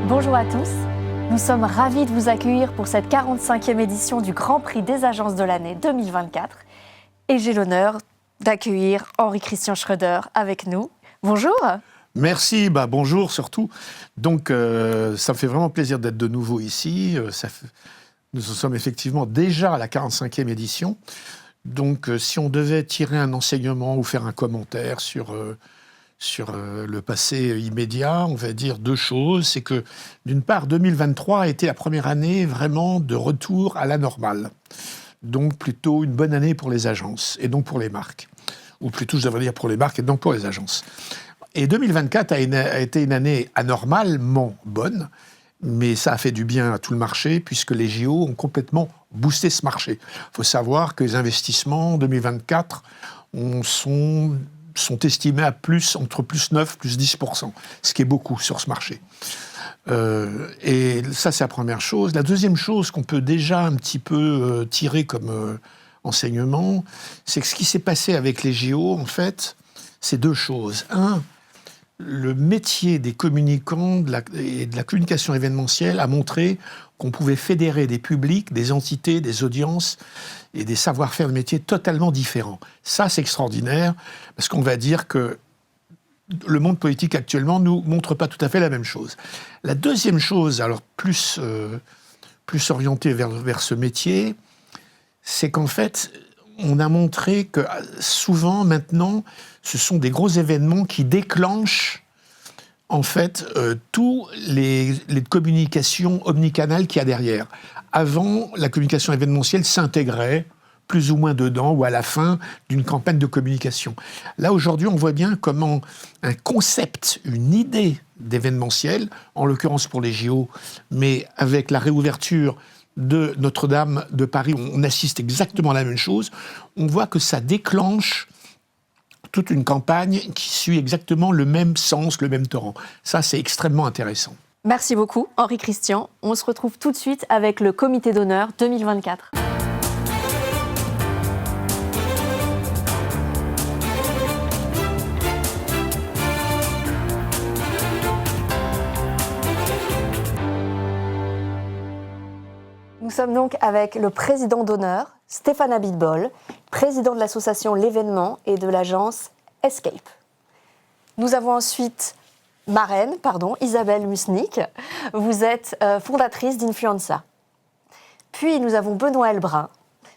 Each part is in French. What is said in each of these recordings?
Bonjour à tous, nous sommes ravis de vous accueillir pour cette 45e édition du Grand Prix des agences de l'année 2024 et j'ai l'honneur d'accueillir Henri-Christian Schröder avec nous. Bonjour. Merci, bonjour surtout. Donc ça me fait vraiment plaisir d'être de nouveau ici. Nous sommes effectivement déjà à la 45e édition. Donc si on devait tirer un enseignement ou faire un commentaire sur le passé immédiat, on va dire deux choses. C'est que, d'une part, 2023 a été la première année vraiment de retour à la normale. Donc, plutôt une bonne année pour les agences et donc pour les marques. Ou plutôt, je devrais dire pour les marques et donc pour les agences. Et 2024 a été une année anormalement bonne, mais ça a fait du bien à tout le marché puisque les JO ont complètement boosté ce marché. Il faut savoir que les investissements en 2024 sont estimés à entre plus 9 plus 10%, ce qui est beaucoup sur ce marché. Et ça, c'est la première chose. La deuxième chose qu'on peut déjà un petit peu tirer comme enseignement, c'est que ce qui s'est passé avec les JO, en fait, c'est deux choses. Un, le métier des communicants et de la communication événementielle a montré qu'on pouvait fédérer des publics, des entités, des audiences et des savoir-faire de métier totalement différents. Ça, c'est extraordinaire, parce qu'on va dire que le monde politique actuellement ne nous montre pas tout à fait la même chose. La deuxième chose, alors plus orientée vers ce métier, c'est qu'en fait, on a montré que souvent, maintenant, ce sont des gros événements qui déclenchent en fait tous les communications omnicanales qu'il y a derrière. Avant, la communication événementielle s'intégrait plus ou moins dedans ou à la fin d'une campagne de communication. Là, aujourd'hui, on voit bien comment un concept, une idée d'événementiel, en l'occurrence pour les JO, mais avec la réouverture de Notre-Dame de Paris, on assiste exactement à la même chose. On voit que ça déclenche toute une campagne qui suit exactement le même sens, le même torrent. Ça, c'est extrêmement intéressant. Merci beaucoup, Henri-Christian. On se retrouve tout de suite avec le comité d'honneur 2024. Nous sommes donc avec le président d'honneur, Stéphane Abitbol, président de l'association L'Événement et de l'agence Escape. Nous avons ensuite Isabelle Musnick. Vous êtes fondatrice d'Influenza. Puis nous avons Benoît Elbrun,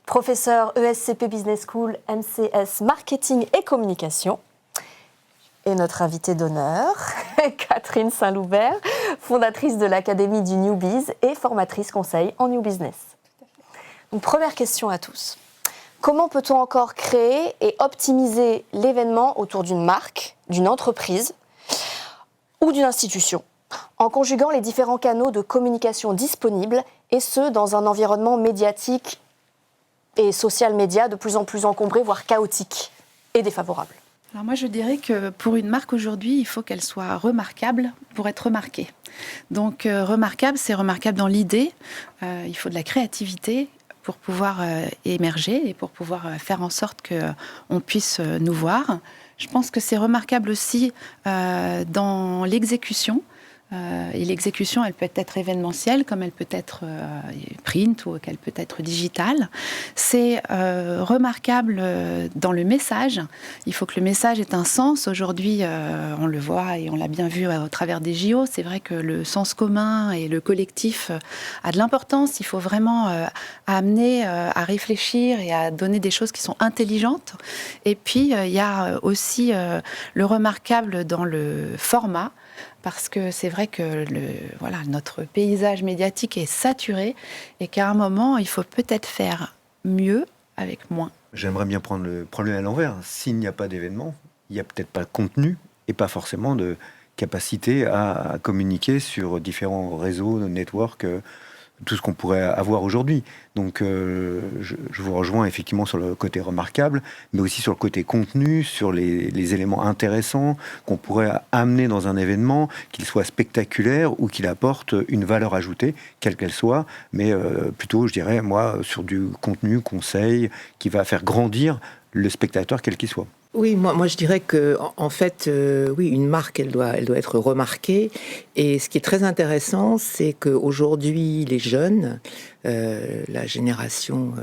professeur ESCP Business School, MCS Marketing et Communication. Et notre invitée d'honneur, Catherine Saint-Loubert, fondatrice de l'Académie du New Biz et formatrice conseil en New Business. Donc, première question à tous. Comment peut-on encore créer et optimiser l'événement autour d'une marque, d'une entreprise ou d'une institution, en conjuguant les différents canaux de communication disponibles, et ce, dans un environnement médiatique et social média de plus en plus encombré, voire chaotique et défavorable? Alors moi, je dirais que pour une marque aujourd'hui, il faut qu'elle soit remarquable pour être remarquée. Donc remarquable, c'est remarquable dans l'idée. Il faut de la créativité pour pouvoir émerger et pour pouvoir faire en sorte qu'on puisse nous voir. Je pense que c'est remarquable aussi dans l'exécution. Et l'exécution, elle peut être événementielle, comme elle peut être print ou qu'elle peut être digitale. C'est remarquable dans le message. Il faut que le message ait un sens. Aujourd'hui, on le voit et on l'a bien vu au travers des JO. C'est vrai que le sens commun et le collectif a de l'importance. Il faut vraiment amener à réfléchir et à donner des choses qui sont intelligentes. Et puis, il y a aussi le remarquable dans le format. Parce que c'est vrai que notre paysage médiatique est saturé et qu'à un moment, il faut peut-être faire mieux avec moins. J'aimerais bien prendre le problème à l'envers. S'il n'y a pas d'événement, il n'y a peut-être pas de contenu et pas forcément de capacité à communiquer sur différents réseaux, networks, tout ce qu'on pourrait avoir aujourd'hui. Donc je vous rejoins effectivement sur le côté remarquable, mais aussi sur le côté contenu, sur les éléments intéressants qu'on pourrait amener dans un événement, qu'il soit spectaculaire ou qu'il apporte une valeur ajoutée, quelle qu'elle soit, mais plutôt, je dirais, moi, sur du contenu, conseil, qui va faire grandir le spectateur, quel qu'il soit. Oui, moi je dirais que en fait, oui, une marque, elle doit être remarquée. Et ce qui est très intéressant, c'est qu'aujourd'hui, les jeunes, la génération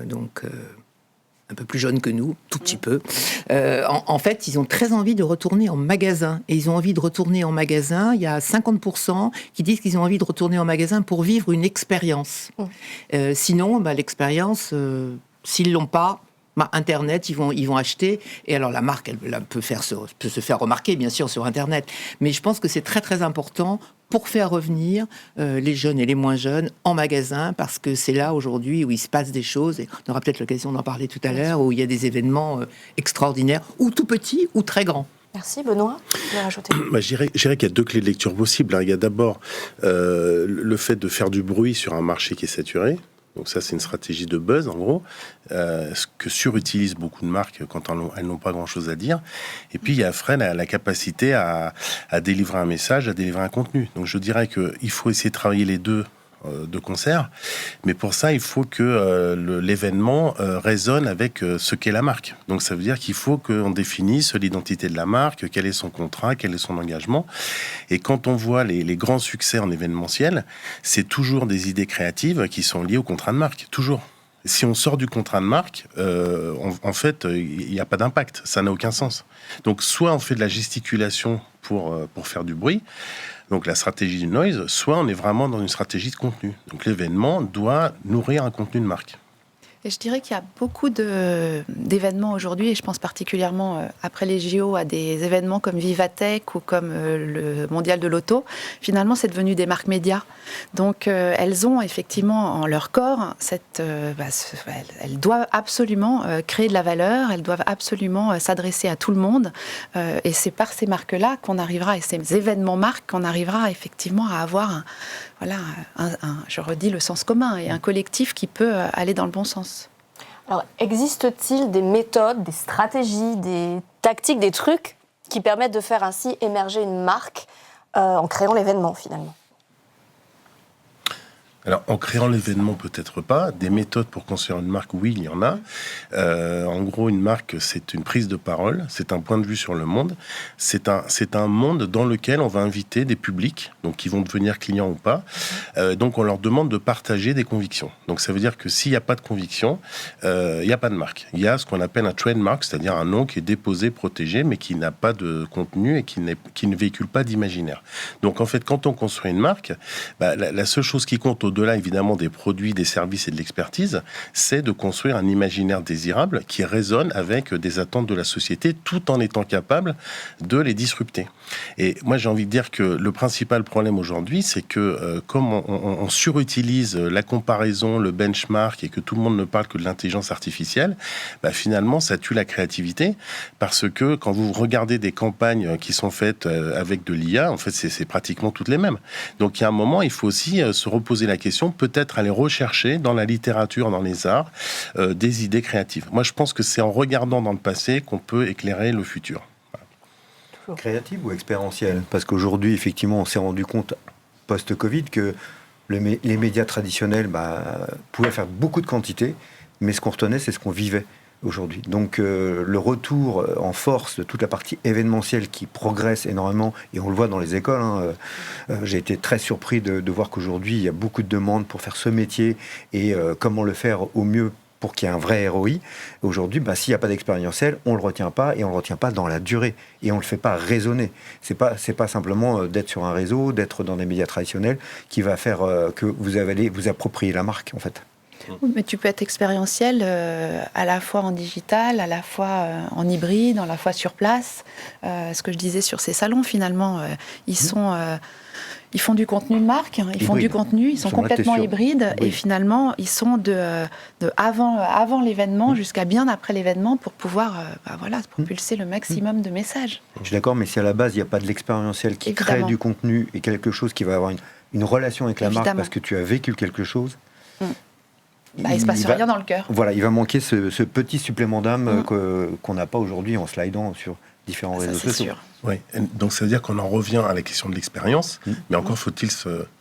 un peu plus jeune que nous, tout petit peu, en fait, ils ont très envie de retourner en magasin. Et ils ont envie de retourner en magasin. Il y a 50% qui disent qu'ils ont envie de retourner en magasin pour vivre une expérience. Sinon, l'expérience, s'ils l'ont pas, Internet, ils vont acheter. Et alors, la marque, elle peut se faire remarquer, bien sûr, sur Internet. Mais je pense que c'est très, très important pour faire revenir les jeunes et les moins jeunes en magasin, parce que c'est là, aujourd'hui, où il se passe des choses, et on aura peut-être l'occasion d'en parler tout à l'heure, où il y a des événements extraordinaires, ou tout petits, ou très grands. Merci. Benoît, vous voulez rajouter? Je dirais qu'il y a 2 clés de lecture possibles. Il y a d'abord le fait de faire du bruit sur un marché qui est saturé. Donc ça, c'est une stratégie de buzz, en gros, ce que surutilisent beaucoup de marques quand elles n'ont pas grand-chose à dire. Et puis, il y a après la capacité à délivrer un message, à délivrer un contenu. Donc je dirais qu'il faut essayer de travailler les deux de concert, mais pour ça, il faut que l'événement résonne avec ce qu'est la marque. Donc ça veut dire qu'il faut qu'on définisse l'identité de la marque, quel est son contrat, quel est son engagement. Et quand on voit les grands succès en événementiel, c'est toujours des idées créatives qui sont liées au contrat de marque, toujours. Si on sort du contrat de marque, en fait, il n'y a pas d'impact, ça n'a aucun sens. Donc soit on fait de la gesticulation pour faire du bruit, donc la stratégie du noise, soit on est vraiment dans une stratégie de contenu. Donc l'événement doit nourrir un contenu de marque. Et je dirais qu'il y a beaucoup d'événements aujourd'hui, et je pense particulièrement après les JO à des événements comme Vivatech ou comme le Mondial de l'Auto. Finalement, c'est devenu des marques médias. Donc, elles ont effectivement en leur corps elles doivent absolument créer de la valeur, elles doivent absolument s'adresser à tout le monde. Et c'est par ces marques-là qu'on arrivera, et ces événements marques, qu'on arrivera effectivement à avoir je redis le sens commun, et un collectif qui peut aller dans le bon sens. Alors, existe-t-il des méthodes, des stratégies, des tactiques, des trucs qui permettent de faire ainsi émerger une marque en créant l'événement, finalement? Alors, en créant l'événement, peut-être pas. Des méthodes pour construire une marque, oui, il y en a. En gros, une marque, c'est une prise de parole, c'est un point de vue sur le monde. C'est un monde dans lequel on va inviter des publics, donc qui vont devenir clients ou pas. Donc, on leur demande de partager des convictions. Donc, ça veut dire que s'il n'y a pas de conviction, il n'y a pas de marque. Il y a ce qu'on appelle un trademark, c'est-à-dire un nom qui est déposé, protégé, mais qui n'a pas de contenu et qui ne véhicule pas d'imaginaire. Donc, en fait, quand on construit une marque, la seule chose qui compte au-delà, évidemment, des produits, des services et de l'expertise, c'est de construire un imaginaire désirable qui résonne avec des attentes de la société, tout en étant capable de les disrupter. Et moi, j'ai envie de dire que le principal problème aujourd'hui, c'est que comme on surutilise la comparaison, le benchmark, et que tout le monde ne parle que de l'intelligence artificielle, finalement, ça tue la créativité, parce que quand vous regardez des campagnes qui sont faites avec de l'IA, en fait, c'est pratiquement toutes les mêmes. Donc, il y a un moment, il faut aussi se reposer la question, peut-être aller rechercher dans la littérature, dans les arts, des idées créatives. Moi, je pense que c'est en regardant dans le passé qu'on peut éclairer le futur. Voilà. Créative ou expérientielle? Parce qu'aujourd'hui, effectivement, on s'est rendu compte, post-Covid, que les médias traditionnels pouvaient faire beaucoup de quantité, mais ce qu'on retenait, c'est ce qu'on vivait aujourd'hui. Donc le retour en force de toute la partie événementielle qui progresse énormément, et on le voit dans les écoles. J'ai été très surpris de voir qu'aujourd'hui, il y a beaucoup de demandes pour faire ce métier, et comment le faire au mieux pour qu'il y ait un vrai ROI. Aujourd'hui, s'il n'y a pas d'expérientiel, on ne le retient pas, et on ne le retient pas dans la durée, et on ne le fait pas résonner. C'est pas simplement d'être sur un réseau, d'être dans des médias traditionnels qui va faire que vous allez vous approprier la marque, en fait. Mais tu peux être expérientiel à la fois en digital, à la fois en hybride, à la fois sur place. Ce que je disais sur ces salons, finalement, ils font du contenu de marque, ils font du contenu, ils sont complètement hybrides, et finalement, ils sont de avant l'événement jusqu'à bien après l'événement pour pouvoir propulser le maximum de messages. Je suis d'accord, mais si à la base, il n'y a pas de l'expérientiel qui crée du contenu et quelque chose qui va avoir une relation avec la marque parce que tu as vécu quelque chose, il ne se passe rien dans le cœur. Voilà, il va manquer ce petit supplément d'âme qu'on n'a pas aujourd'hui en slidant sur différents réseaux sociaux. Oui, donc ça veut dire qu'on en revient à la question de l'expérience, mais encore faut-il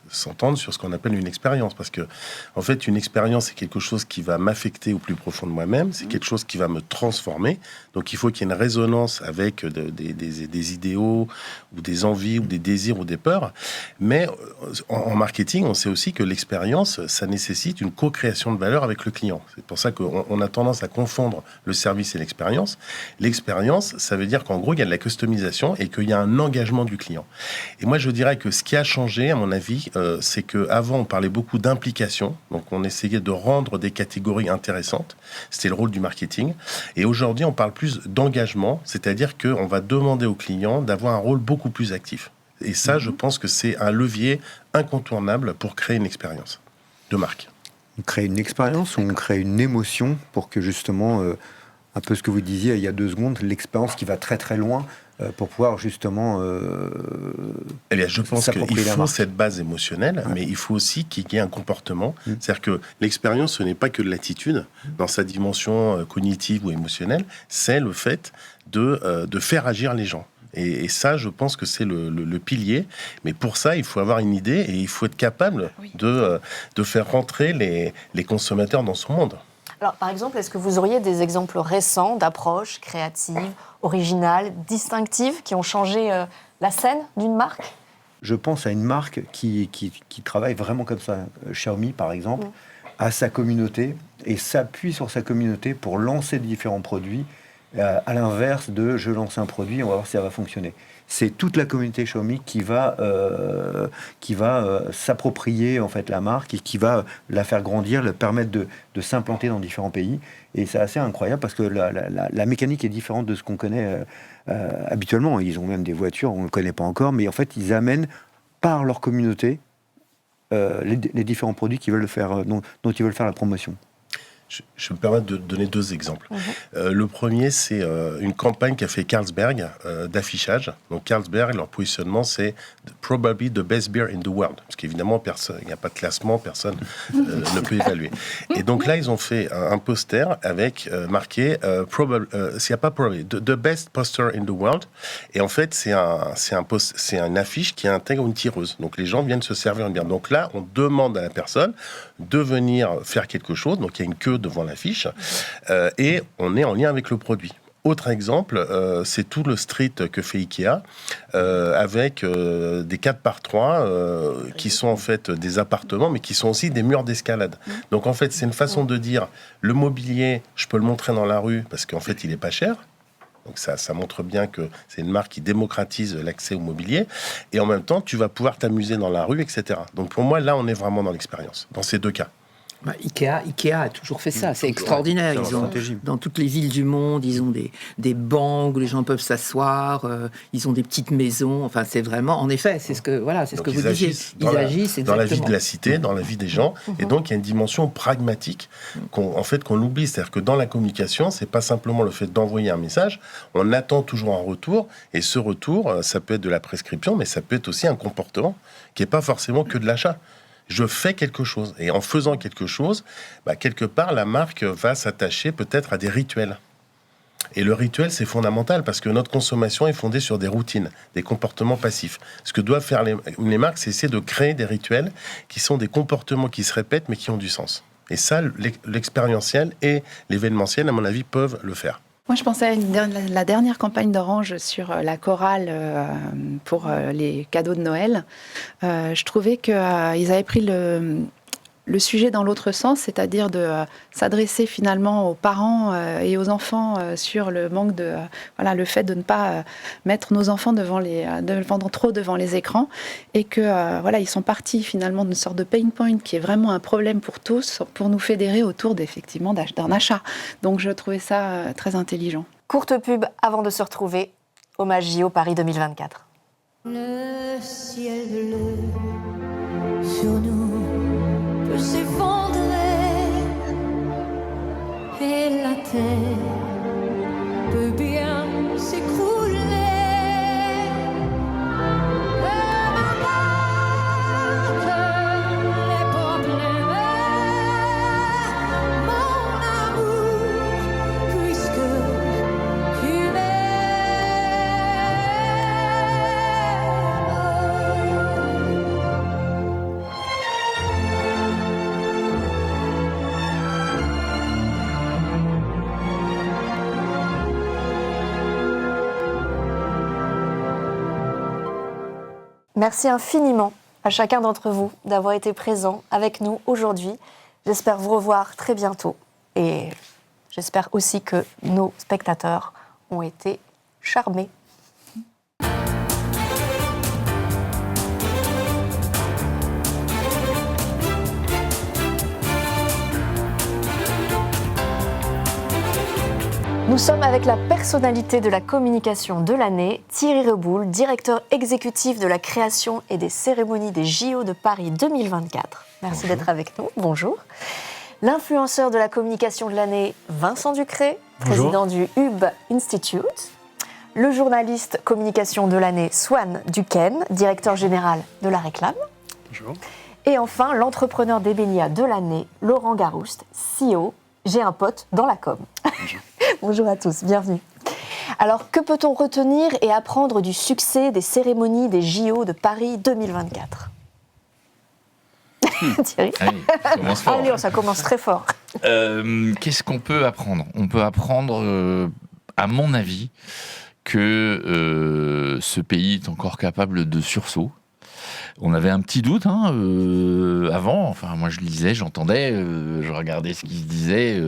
s'entendre sur ce qu'on appelle une expérience. Parce que, en fait, une expérience, c'est quelque chose qui va m'affecter au plus profond de moi-même. C'est quelque chose qui va me transformer. Donc, il faut qu'il y ait une résonance avec des idéaux ou des envies ou des désirs ou des peurs. Mais en marketing, on sait aussi que l'expérience, ça nécessite une co-création de valeur avec le client. C'est pour ça qu'on a tendance à confondre le service et l'expérience. L'expérience, ça veut dire qu'en gros, il y a de la customisation et qu'il y a un engagement du client. Et moi, je dirais que ce qui a changé, à mon avis, c'est qu'avant, on parlait beaucoup d'implication. Donc, on essayait de rendre des catégories intéressantes. C'était le rôle du marketing. Et aujourd'hui, on parle plus d'engagement, c'est-à-dire qu'on va demander au client d'avoir un rôle beaucoup plus actif. Et ça, je pense que c'est un levier incontournable pour créer une expérience de marque. On crée une expérience ou on crée une émotion pour que justement, un peu ce que vous disiez il y a 2 secondes, l'expérience qui va très très loin pour pouvoir justement je pense qu'il faut cette base émotionnelle, mais il faut aussi qu'il y ait un comportement. C'est-à-dire que l'expérience, ce n'est pas que de l'attitude dans sa dimension cognitive ou émotionnelle, c'est le fait de faire agir les gens. Et ça, je pense que c'est le pilier. Mais pour ça, il faut avoir une idée et il faut être capable de faire rentrer les consommateurs dans son monde. Alors, par exemple, est-ce que vous auriez des exemples récents d'approches créatives, originales, distinctives, qui ont changé la scène d'une marque ? Je pense à une marque qui travaille vraiment comme ça. Xiaomi, par exemple, a sa communauté et s'appuie sur sa communauté pour lancer différents produits. À l'inverse de je lance un produit, on va voir si ça va fonctionner. C'est toute la communauté Xiaomi qui va s'approprier en fait la marque et qui va la faire grandir, le permettre de s'implanter dans différents pays. Et c'est assez incroyable parce que la mécanique est différente de ce qu'on connaît habituellement. Ils ont même des voitures, on ne le connaît pas encore, mais en fait ils amènent par leur communauté les différents produits qu'ils veulent faire, dont ils veulent faire la promotion. Je me permets de donner 2 exemples. Le premier, c'est une campagne qu'a fait Carlsberg d'affichage. Donc Carlsberg, leur positionnement, c'est probably the best beer in the world. Parce qu'évidemment, il n'y a pas de classement, personne ne peut évaluer. Et donc là, ils ont fait un poster avec marqué s'il n'y a pas probably, the best poster in the world. Et en fait, c'est une affiche qui intègre une tireuse. Donc les gens viennent se servir une bière. Donc là, on demande à la personne de venir faire quelque chose. Donc il y a une queue devant l'affiche et on est en lien avec le produit. Autre exemple, c'est tout le street que fait Ikea avec des 4x3 qui sont en fait des appartements mais qui sont aussi des murs d'escalade. Donc en fait c'est une façon de dire le mobilier, je peux le montrer dans la rue parce qu'en fait il est pas cher. Donc ça montre bien que c'est une marque qui démocratise l'accès au mobilier et en même temps tu vas pouvoir t'amuser dans la rue, etc. Donc pour moi là on est vraiment dans l'expérience dans ces 2 cas. Ikea a toujours fait ça, c'est extraordinaire. Ils ont, dans toutes les villes du monde, ils ont des bancs où les gens peuvent s'asseoir, ils ont des petites maisons, enfin c'est vraiment, en effet, c'est ce que vous disiez. Ils agissent dans la vie de la cité, dans la vie des gens, et donc il y a une dimension pragmatique qu'on oublie, c'est-à-dire que dans la communication, c'est pas simplement le fait d'envoyer un message, on attend toujours un retour, et ce retour, ça peut être de la prescription, mais ça peut être aussi un comportement qui est pas forcément que de l'achat. Je fais quelque chose. Et en faisant quelque chose, quelque part, la marque va s'attacher peut-être à des rituels. Et le rituel, c'est fondamental parce que notre consommation est fondée sur des routines, des comportements passifs. Ce que doivent faire les marques, c'est essayer de créer des rituels qui sont des comportements qui se répètent mais qui ont du sens. Et ça, l'expérientiel et l'événementiel, à mon avis, peuvent le faire. Moi, je pensais à la dernière campagne d'Orange sur la chorale pour les cadeaux de Noël. Je trouvais qu'ils avaient pris le sujet dans l'autre sens, c'est-à-dire de s'adresser finalement aux parents et aux enfants sur le manque le fait de ne pas mettre nos enfants trop devant les écrans, et que ils sont partis finalement d'une sorte de pain point qui est vraiment un problème pour tous, pour nous fédérer autour effectivement d'un achat. Donc je trouvais ça très intelligent. Courte pub avant de se retrouver au JO Paris 2024. Le ciel bleu sur nous peut s'effondrer et la terre peut bien s'écrouler. Les problèmes, mon amour, puisque tu m'aimes. Merci infiniment à chacun d'entre vous d'avoir été présent avec nous aujourd'hui. J'espère vous revoir très bientôt et j'espère aussi que nos spectateurs ont été charmés. Nous sommes avec la personnalité de la communication de l'année, Thierry Reboul, directeur exécutif de la création et des cérémonies des JO de Paris 2024. Merci Bonjour. d'être avec nous. Bonjour. L'influenceur de la communication de l'année, Vincent Ducré, Bonjour. président du Hub Institute. Le journaliste communication de l'année, Swan Duquesne, directeur général de la Réclame. Bonjour. Et enfin, l'entrepreneur d'Ébénia de l'année, Laurent Garouste, CEO. J'ai un pote dans la com. Bonjour. Bonjour à tous, bienvenue. Alors, que peut-on retenir et apprendre du succès des cérémonies des JO de Paris 2024 Thierry. Allez, ça commence fort. Allez, ça commence très fort. Qu'est-ce qu'on peut apprendre ? On peut apprendre, à mon avis, que ce pays est encore capable de sursaut. On avait un petit doute avant. Enfin, moi, je lisais, j'entendais, je regardais ce qui se disait.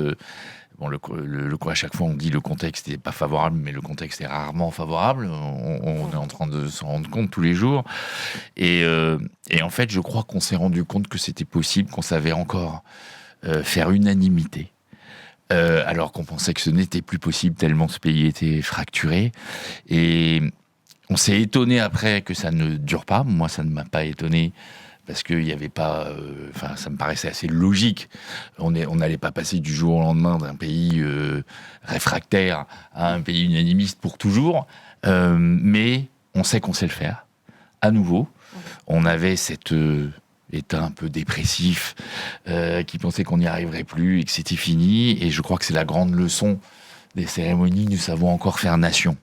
Bon, à chaque fois, on dit le contexte n'est pas favorable, mais le contexte est rarement favorable. On est en train de s'en rendre compte tous les jours. Et en fait, je crois qu'on s'est rendu compte que c'était possible, qu'on savait encore faire unanimité. Alors qu'on pensait que ce n'était plus possible tellement ce pays était fracturé. Et on s'est étonné après que ça ne dure pas. Moi, ça ne m'a pas étonné parce qu'il n'y avait pas... ça me paraissait assez logique. On n'allait pas passer du jour au lendemain d'un pays réfractaire à un pays unanimiste pour toujours. Mais on sait qu'on sait le faire. À nouveau, on avait cet état un peu dépressif qui pensait qu'on n'y arriverait plus et que c'était fini. Et je crois que c'est la grande leçon des cérémonies. Nous savons encore faire nation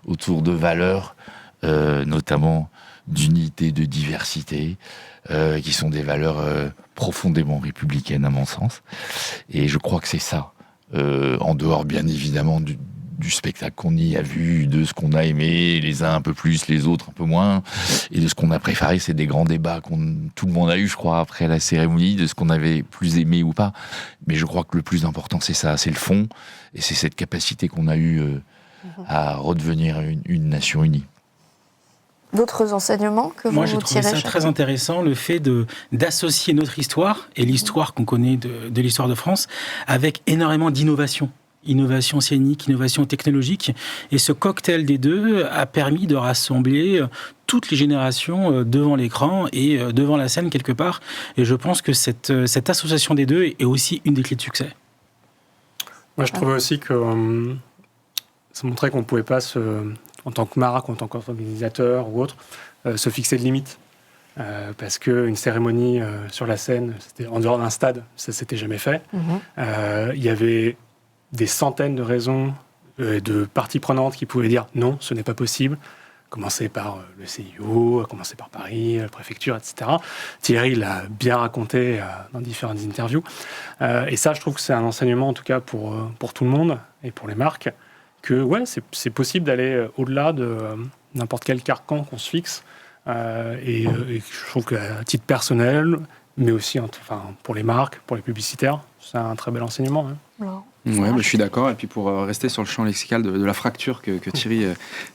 autour de valeurs, notamment d'unité, de diversité, qui sont des valeurs profondément républicaines à mon sens. Et je crois que c'est ça, en dehors bien évidemment du spectacle qu'on y a vu, de ce qu'on a aimé, les uns un peu plus, les autres un peu moins, et de ce qu'on a préféré. C'est des grands débats tout le monde a eu, je crois, après la cérémonie, de ce qu'on avait plus aimé ou pas. Mais je crois que le plus important, c'est ça, c'est le fond, et c'est cette capacité qu'on a eue à redevenir une nation unie. D'autres enseignements que Moi, vous j'ai trouvé tirez ça très intéressant, le fait d'associer notre histoire et l'histoire qu'on connaît de l'histoire de France avec énormément d'innovation. Innovation scénique, innovation technologique. Et ce cocktail des deux a permis de rassembler toutes les générations devant l'écran et devant la scène quelque part. Et je pense que cette association des deux est aussi une des clés de succès. Moi, je trouvais aussi que ça montrait qu'on ne pouvait pas, en tant que marque, en tant qu'organisateur ou autre, se fixer de limites. Parce qu'une cérémonie sur la scène, c'était en dehors d'un stade, ça ne s'était jamais fait. Il y avait des centaines de raisons de parties prenantes qui pouvaient dire non, ce n'est pas possible. Commencer par le CIO, commencer par Paris, la préfecture, etc. Thierry l'a bien raconté dans différentes interviews. Et ça, je trouve que c'est un enseignement, en tout cas pour tout le monde et pour les marques, que ouais, c'est possible d'aller au-delà de n'importe quel carcan qu'on se fixe. Et je trouve qu'à titre personnel, mais aussi pour les marques, pour les publicitaires, c'est un très bel enseignement. Hein. Ouais, je suis d'accord. Et puis pour rester sur le champ lexical de la fracture que Thierry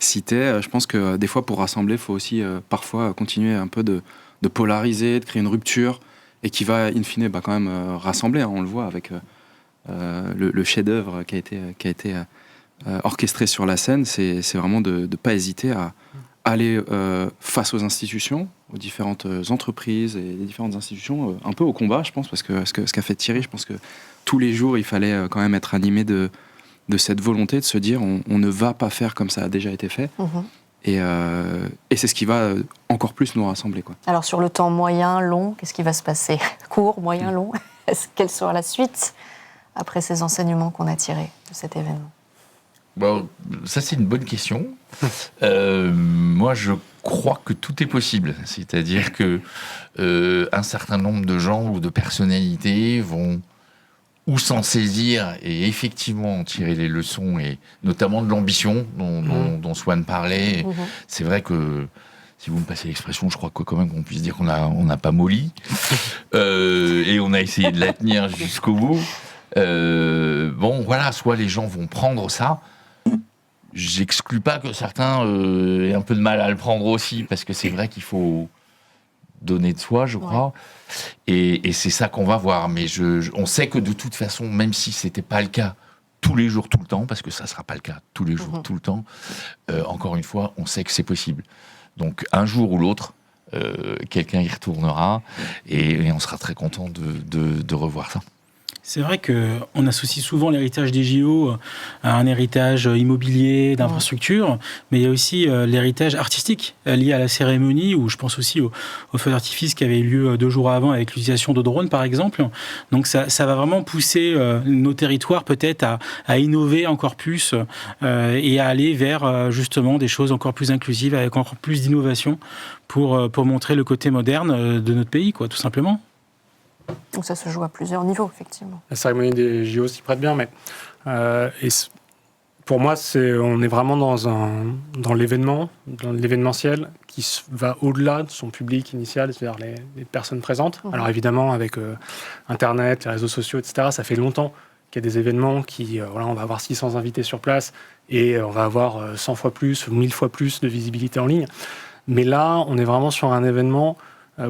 citait, je pense que des fois pour rassembler, il faut aussi parfois continuer un peu de polariser, de créer une rupture et qui va in fine quand même rassembler. Hein, on le voit avec le chef-d'œuvre qui a été orchestré sur la scène. C'est vraiment de ne pas hésiter à aller face aux institutions, aux différentes entreprises et les différentes institutions, un peu au combat, je pense, parce que ce qu'a fait Thierry, je pense que tous les jours, il fallait quand même être animé de cette volonté de se dire on ne va pas faire comme ça a déjà été fait. Et c'est ce qui va encore plus nous rassembler, quoi. Alors sur le temps moyen, long, qu'est-ce qui va se passer ? Court, moyen, long ? Quelle sera la suite après ces enseignements qu'on a tirés de cet événement ? Bon, ça c'est une bonne question. Moi, je crois que tout est possible. C'est-à-dire que un certain nombre de gens ou de personnalités vont ou s'en saisir et effectivement en tirer les leçons, et notamment de l'ambition dont Swan parlait. C'est vrai que si vous me passez l'expression, je crois que quand même qu'on puisse dire qu'on n'a pas molli. Et on a essayé de la tenir jusqu'au bout. Bon, voilà, soit les gens vont prendre ça. J'exclus pas que certains aient un peu de mal à le prendre aussi, parce que c'est vrai qu'il faut donner de soi, je crois. Ouais. Et c'est ça qu'on va voir. Mais on sait que de toute façon, même si c'était pas le cas tous les jours, tout le temps, parce que ça sera pas le cas tous les jours, tout le temps, encore une fois, on sait que c'est possible. Donc, un jour ou l'autre, quelqu'un y retournera et on sera très content de revoir ça. C'est vrai qu'on associe souvent l'héritage des JO à un héritage immobilier, d'infrastructure, mais il y a aussi l'héritage artistique lié à la cérémonie, où je pense aussi au feu d'artifice qui avait eu lieu 2 jours avant avec l'utilisation de drones, par exemple. Donc ça va vraiment pousser nos territoires peut-être à innover encore plus et à aller vers justement des choses encore plus inclusives, avec encore plus d'innovation pour montrer le côté moderne de notre pays, quoi, tout simplement. Donc ça se joue à plusieurs niveaux, effectivement. La cérémonie des JO s'y prête bien, mais pour moi, on est vraiment dans l'événement, dans l'événementiel, qui va au-delà de son public initial, c'est-à-dire les personnes présentes. Alors évidemment, avec Internet, les réseaux sociaux, etc., ça fait longtemps qu'il y a des événements qui, on va avoir 600 invités sur place et on va avoir 100 fois plus, 1000 fois plus de visibilité en ligne. Mais là, on est vraiment sur un événement,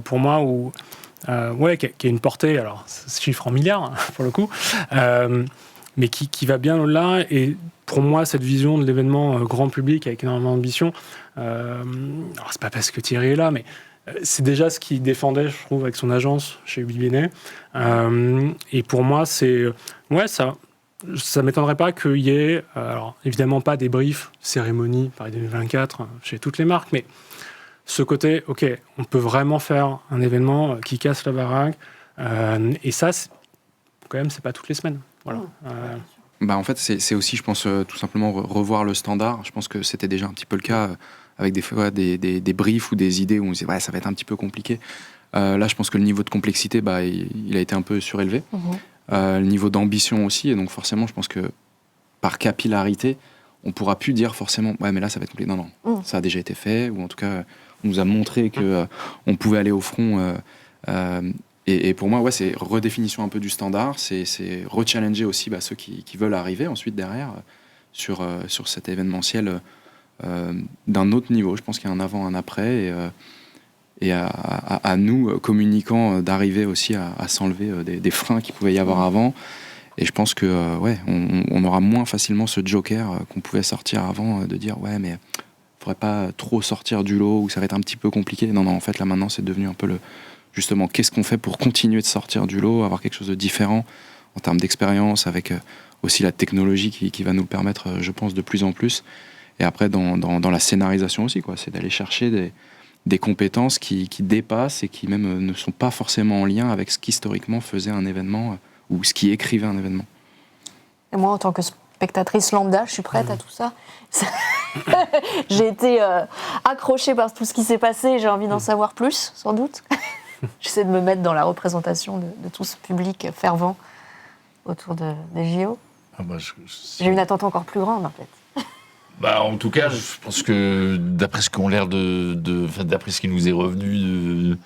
pour moi, où... qui a une portée, alors ce chiffre en milliards pour le coup, mais qui va bien au-delà. Et pour moi, cette vision de l'événement grand public avec énormément d'ambition, alors c'est pas parce que Thierry est là, mais c'est déjà ce qu'il défendait, je trouve, avec son agence chez Ubi Bene. Et pour moi, ça m'étonnerait pas qu'il y ait, alors évidemment pas des briefs, cérémonie Paris 2024 chez toutes les marques, mais ce côté, ok, on peut vraiment faire un événement qui casse la baraque, et ça, quand même, c'est pas toutes les semaines. Voilà. En fait, c'est aussi, je pense, tout simplement revoir le standard. Je pense que c'était déjà un petit peu le cas avec des fois des briefs ou des idées où on se disait, ça va être un petit peu compliqué. Là, je pense que le niveau de complexité, il a été un peu surélevé. Le niveau d'ambition aussi, et donc forcément, je pense que par capillarité, on pourra plus dire forcément, mais là, ça va être compliqué. Non, ça a déjà été fait, ou en tout cas... On nous a montré qu'on pouvait aller au front. Et pour moi, c'est redéfinition un peu du standard. C'est rechallenger aussi ceux qui veulent arriver ensuite derrière sur cet événementiel d'un autre niveau. Je pense qu'il y a un avant, un après. Et à nous, communicants, d'arriver aussi à s'enlever des freins qu'il pouvait y avoir avant. Et je pense que on aura moins facilement ce joker qu'on pouvait sortir avant, de dire mais... pas trop sortir du lot où ça va être un petit peu compliqué. Non, en fait, là, maintenant, c'est devenu un peu justement, qu'est-ce qu'on fait pour continuer de sortir du lot, avoir quelque chose de différent en termes d'expérience, avec aussi la technologie qui va nous le permettre, je pense, de plus en plus. Et après, dans la scénarisation aussi, c'est d'aller chercher des compétences qui dépassent et qui même ne sont pas forcément en lien avec ce qu'historiquement faisait un événement ou ce qui écrivait un événement. Et moi, en tant que spectatrice lambda, je suis prête à tout ça. J'ai été accrochée par tout ce qui s'est passé et j'ai envie d'en savoir plus, sans doute. J'essaie de me mettre dans la représentation de tout ce public fervent autour des JO. J'ai une attente encore plus grande, en fait. En tout cas, je pense que d'après ce qu'on l'air d'après ce qui nous est revenu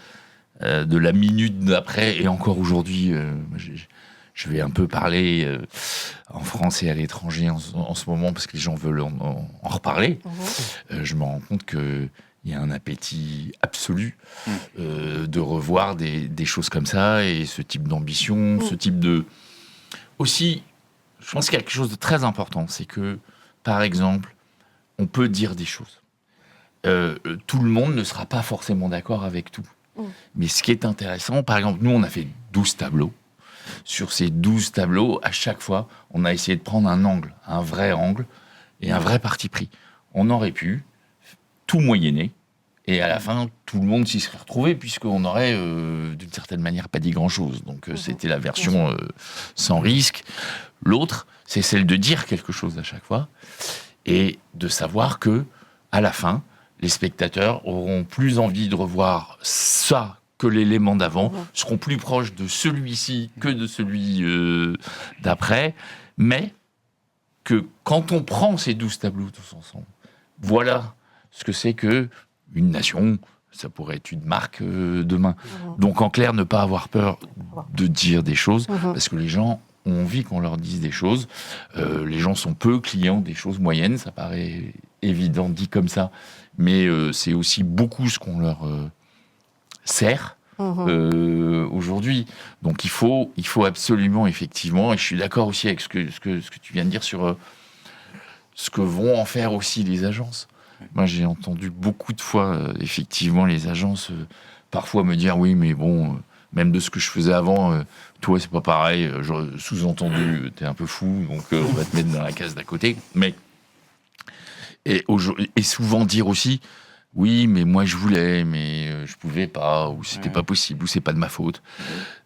de la minute d'après et encore aujourd'hui, je vais un peu parler en France et à l'étranger en ce moment parce que les gens veulent en reparler. Je me rends compte qu'il y a un appétit absolu de revoir des choses comme ça et ce type d'ambition, ce type de... Aussi, je pense qu'il y a quelque chose de très important, c'est que, par exemple, on peut dire des choses. Tout le monde ne sera pas forcément d'accord avec tout. Mais ce qui est intéressant, par exemple, nous, on a fait 12 tableaux. Sur ces 12 tableaux, à chaque fois, on a essayé de prendre un angle, un vrai angle et un vrai parti pris. On aurait pu tout moyenner et à la fin, tout le monde s'y serait retrouvé puisqu'on aurait, d'une certaine manière, pas dit grand-chose. Donc, c'était la version sans risque. L'autre, c'est celle de dire quelque chose à chaque fois et de savoir que, à la fin, les spectateurs auront plus envie de revoir ça que l'élément d'avant, seront plus proches de celui-ci que de celui d'après, mais que quand on prend ces 12 tableaux tous ensemble, voilà ce que c'est que une nation, ça pourrait être une marque demain. Donc en clair, ne pas avoir peur de dire des choses, parce que les gens ont envie qu'on leur dise des choses. Les gens sont peu clients des choses moyennes, ça paraît évident dit comme ça, mais c'est aussi beaucoup ce qu'on leur sert aujourd'hui. Donc il faut absolument, effectivement, et je suis d'accord aussi avec ce que tu viens de dire sur ce que vont en faire aussi les agences. Moi, j'ai entendu beaucoup de fois, effectivement, les agences parfois me dire oui, mais bon, même de ce que je faisais avant, toi, c'est pas pareil. Sous-entendu, t'es un peu fou, donc on va te mettre dans la case d'à côté. Mais et souvent dire aussi oui, mais moi je voulais, mais je pouvais pas, ou c'était pas possible, ou c'est pas de ma faute.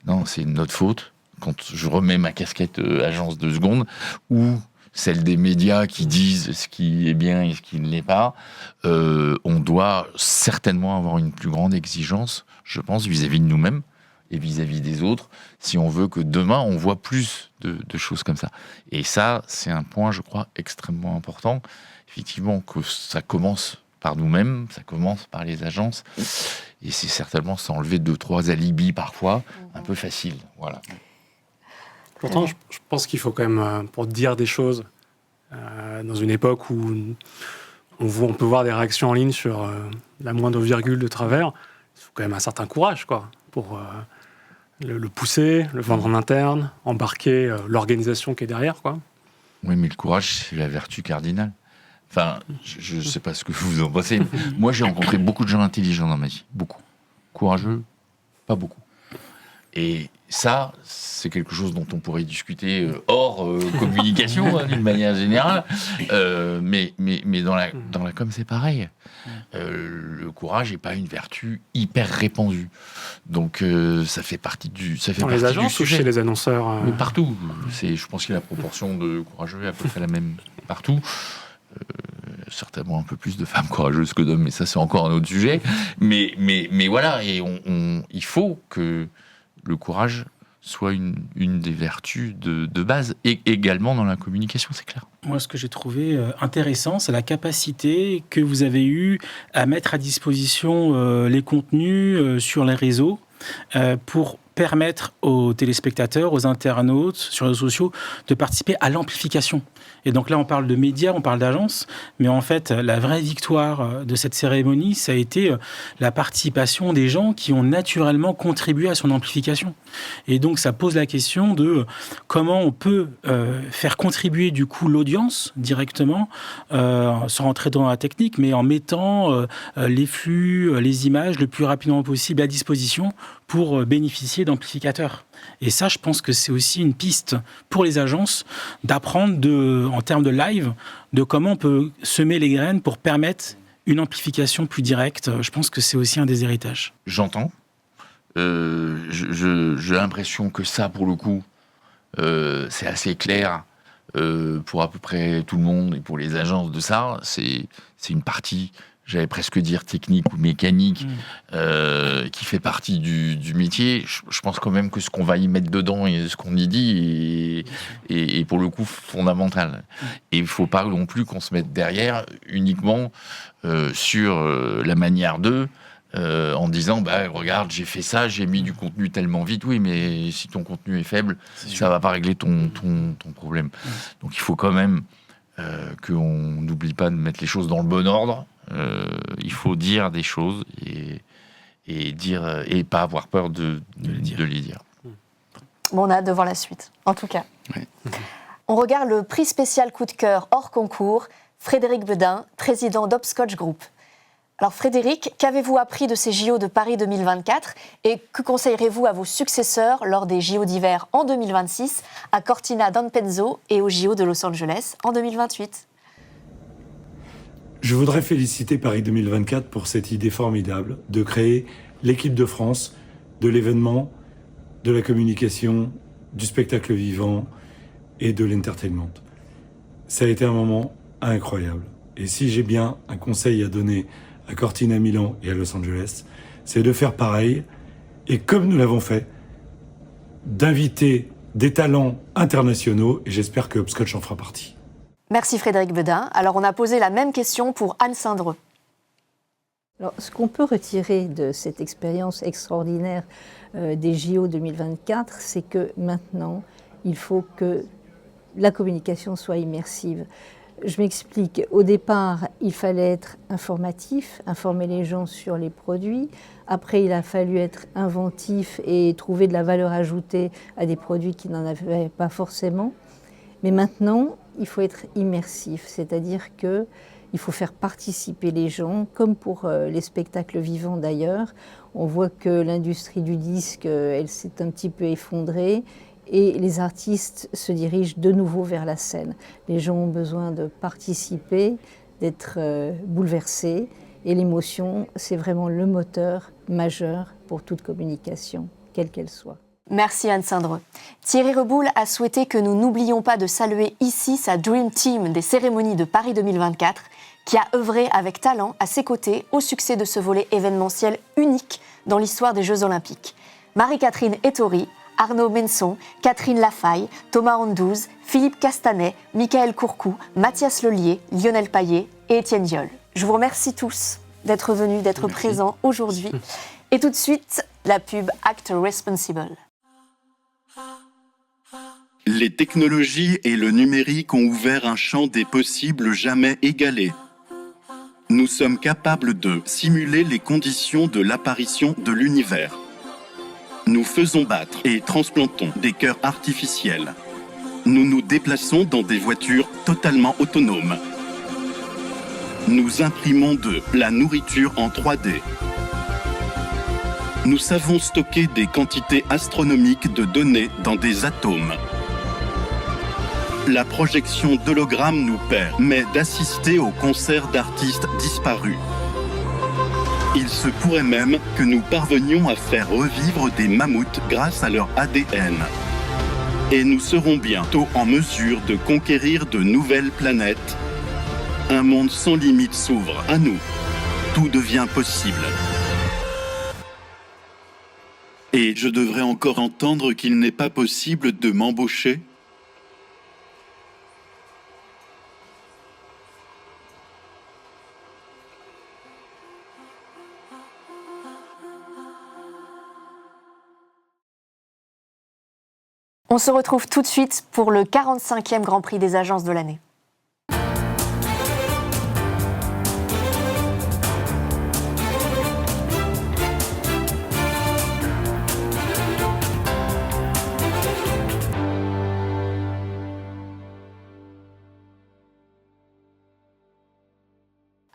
Non, c'est notre faute. Quand je remets ma casquette agence 2 secondes, ou celle des médias qui disent ce qui est bien et ce qui ne l'est pas, on doit certainement avoir une plus grande exigence, je pense, vis-à-vis de nous-mêmes et vis-à-vis des autres, si on veut que demain, on voit plus de choses comme ça. Et ça, c'est un point, je crois, extrêmement important. Effectivement, que ça commence par nous-mêmes, ça commence par les agences, et c'est certainement s'enlever 2-3 alibis parfois, un peu facile. Voilà. Pourtant, je pense qu'il faut quand même, pour dire des choses, dans une époque où on peut voir des réactions en ligne sur la moindre virgule de travers, il faut quand même un certain courage, quoi, pour le pousser, le vendre en interne, embarquer l'organisation qui est derrière, quoi. Oui, mais le courage, c'est la vertu cardinale. Enfin, je ne sais pas ce que vous en pensez. Moi, j'ai rencontré beaucoup de gens intelligents dans ma vie. Beaucoup. Courageux, pas beaucoup. Et ça, c'est quelque chose dont on pourrait discuter hors communication, d'une manière générale. Mais dans la com, c'est pareil. Le courage n'est pas une vertu hyper répandue. Donc, ça fait partie du sujet. Dans les agences ou chez les annonceurs Mais partout. Je pense que la proportion de courageux est à peu près la même partout. Certainement un peu plus de femmes courageuses que d'hommes, mais ça, c'est encore un autre sujet. Mais voilà, et il faut que le courage soit une des vertus de base, et également dans la communication, c'est clair. Moi, ce que j'ai trouvé intéressant, c'est la capacité que vous avez eue à mettre à disposition les contenus sur les réseaux pour permettre aux téléspectateurs, aux internautes, sur les réseaux sociaux, de participer à l'amplification. Et donc là, on parle de médias, on parle d'agences, mais en fait, la vraie victoire de cette cérémonie, ça a été la participation des gens qui ont naturellement contribué à son amplification. Et donc, ça pose la question de comment on peut faire contribuer du coup l'audience directement, sans rentrer dans la technique, mais en mettant les flux, les images le plus rapidement possible à disposition pour bénéficier d'amplificateurs. Et ça, je pense que c'est aussi une piste pour les agences d'apprendre en termes de live, de comment on peut semer les graines pour permettre une amplification plus directe. Je pense que c'est aussi un des héritages. J'entends. J'ai l'impression que ça, pour le coup, c'est assez clair pour à peu près tout le monde et pour les agences de ça. C'est une partie, j'allais presque dire technique ou mécanique, qui fait partie du métier. Je pense quand même que ce qu'on va y mettre dedans et ce qu'on y dit est pour le coup fondamental. Et il ne faut pas non plus qu'on se mette derrière uniquement sur la manière d'eux, en disant regarde, j'ai fait ça, j'ai mis du contenu tellement vite. Oui, mais si ton contenu est faible, ça va pas régler ton problème. Donc il faut quand même qu'on n'oublie pas de mettre les choses dans le bon ordre. Il faut dire des choses et dire et pas avoir peur de les dire. Bon, on a hâte de voir la suite, en tout cas. Ouais. On regarde le prix spécial coup de cœur hors concours, Frédéric Bedin, président d'Hopscotch Group. Alors Frédéric, qu'avez-vous appris de ces JO de Paris 2024 et que conseillerez-vous à vos successeurs lors des JO d'hiver en 2026 à Cortina d'Ampezzo et aux JO de Los Angeles en 2028 ? Je voudrais féliciter Paris 2024 pour cette idée formidable de créer l'équipe de France de l'événement, de la communication, du spectacle vivant et de l'entertainment. Ça a été un moment incroyable. Et si j'ai bien un conseil à donner à Cortina, Milan et à Los Angeles, c'est de faire pareil et, comme nous l'avons fait, d'inviter des talents internationaux et j'espère que Hopscotch en fera partie. Merci Frédéric Bedin. Alors on a posé la même question pour Anne Cindreux. Alors, ce qu'on peut retirer de cette expérience extraordinaire des JO 2024, c'est que maintenant, il faut que la communication soit immersive. Je m'explique. Au départ, il fallait être informatif, informer les gens sur les produits. Après, il a fallu être inventif et trouver de la valeur ajoutée à des produits qui n'en avaient pas forcément. Mais maintenant, il faut être immersif, c'est-à-dire que il faut faire participer les gens, comme pour les spectacles vivants d'ailleurs. On voit que l'industrie du disque, elle s'est un petit peu effondrée et les artistes se dirigent de nouveau vers la scène. Les gens ont besoin de participer, d'être bouleversés et l'émotion, c'est vraiment le moteur majeur pour toute communication, quelle qu'elle soit. Merci Anne Cindreux. Thierry Reboul a souhaité que nous n'oublions pas de saluer ici sa Dream Team des cérémonies de Paris 2024, qui a œuvré avec talent à ses côtés au succès de ce volet événementiel unique dans l'histoire des Jeux Olympiques. Marie-Catherine Ettori, Arnaud Menson, Catherine Lafaille, Thomas Andouz, Philippe Castanet, Michael Courcou, Mathias Lelier, Lionel Payet et Étienne Viol. Je vous remercie tous d'être venus, d'être présents aujourd'hui. Et tout de suite, la pub Actor Responsible. Les technologies et le numérique ont ouvert un champ des possibles jamais égalé. Nous sommes capables de simuler les conditions de l'apparition de l'univers. Nous faisons battre et transplantons des cœurs artificiels. Nous nous déplaçons dans des voitures totalement autonomes. Nous imprimons de la nourriture en 3D. Nous savons stocker des quantités astronomiques de données dans des atomes. La projection d'hologrammes nous permet d'assister aux concerts d'artistes disparus. Il se pourrait même que nous parvenions à faire revivre des mammouths grâce à leur ADN. Et nous serons bientôt en mesure de conquérir de nouvelles planètes. Un monde sans limite s'ouvre à nous. Tout devient possible. Et je devrais encore entendre qu'il n'est pas possible de m'embaucher ? On se retrouve tout de suite pour le 45e Grand Prix des agences de l'année.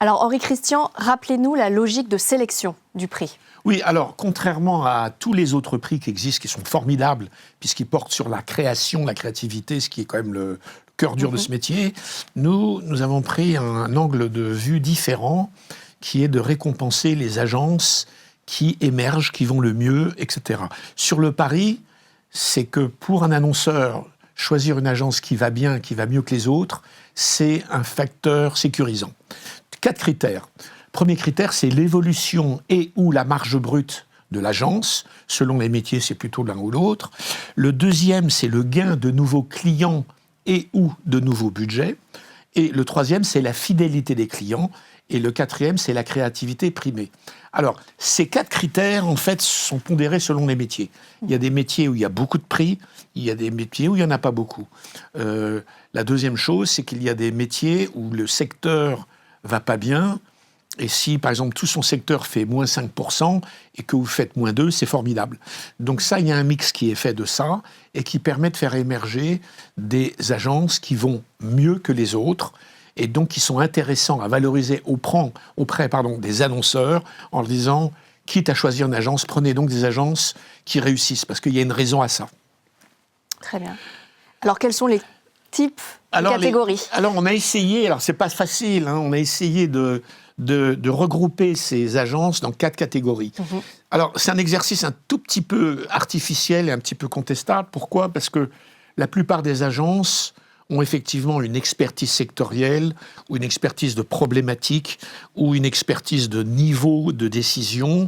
Alors Henri Christian, rappelez-nous la logique de sélection du prix. Oui, alors, contrairement à tous les autres prix qui existent, qui sont formidables, puisqu'ils portent sur la création, la créativité, ce qui est quand même le cœur dur de ce métier, nous avons pris un angle de vue différent, qui est de récompenser les agences qui émergent, qui vont le mieux, etc. Sur le pari, c'est que pour un annonceur, choisir une agence qui va bien, qui va mieux que les autres, c'est un facteur sécurisant. 4 critères. Premier critère, c'est l'évolution et ou la marge brute de l'agence. Selon les métiers, c'est plutôt l'un ou l'autre. Le deuxième, c'est le gain de nouveaux clients et ou de nouveaux budgets. Et le troisième, c'est la fidélité des clients. Et le quatrième, c'est la créativité primée. Alors, ces 4 critères, en fait, sont pondérés selon les métiers. Il y a des métiers où il y a beaucoup de prix, il y a des métiers où il n'y en a pas beaucoup. La deuxième chose, c'est qu'il y a des métiers où le secteur va pas bien. Et si, par exemple, tout son secteur fait moins 5% et que vous faites moins 2%, c'est formidable. Donc ça, il y a un mix qui est fait de ça et qui permet de faire émerger des agences qui vont mieux que les autres et donc qui sont intéressants à valoriser auprès des annonceurs en leur disant, quitte à choisir une agence, prenez donc des agences qui réussissent parce qu'il y a une raison à ça. Très bien. Alors, quels sont les types de catégories ? Alors, on a essayé, alors c'est pas facile, on a essayé de regrouper ces agences dans 4 catégories. Alors, c'est un exercice un tout petit peu artificiel et un petit peu contestable. Pourquoi ? Parce que la plupart des agences ont effectivement une expertise sectorielle ou une expertise de problématique ou une expertise de niveau de décision,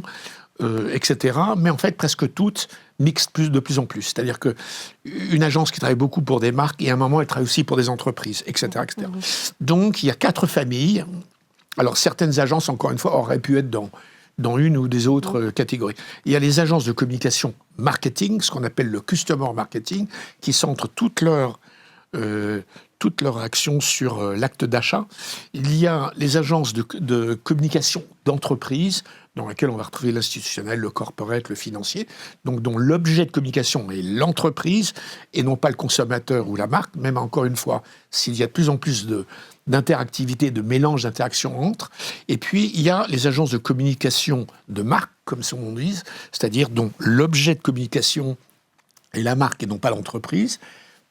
etc. Mais en fait, presque toutes mixent de plus en plus. C'est-à-dire qu'une agence qui travaille beaucoup pour des marques, et à un moment, elle travaille aussi pour des entreprises, etc. etc. Donc, il y a 4 familles. Alors, certaines agences, encore une fois, auraient pu être dans une ou des autres catégories. Il y a les agences de communication marketing, ce qu'on appelle le customer marketing, qui centrent toute leur action sur l'acte d'achat. Il y a les agences de communication d'entreprise, dans lesquelles on va retrouver l'institutionnel, le corporate, le financier, donc dont l'objet de communication est l'entreprise et non pas le consommateur ou la marque, même encore une fois, s'il y a de plus en plus d'interactivité, de mélange d'interactions entre. Et puis, il y a les agences de communication de marque, comme son nom dit, c'est-à-dire dont l'objet de communication est la marque et non pas l'entreprise.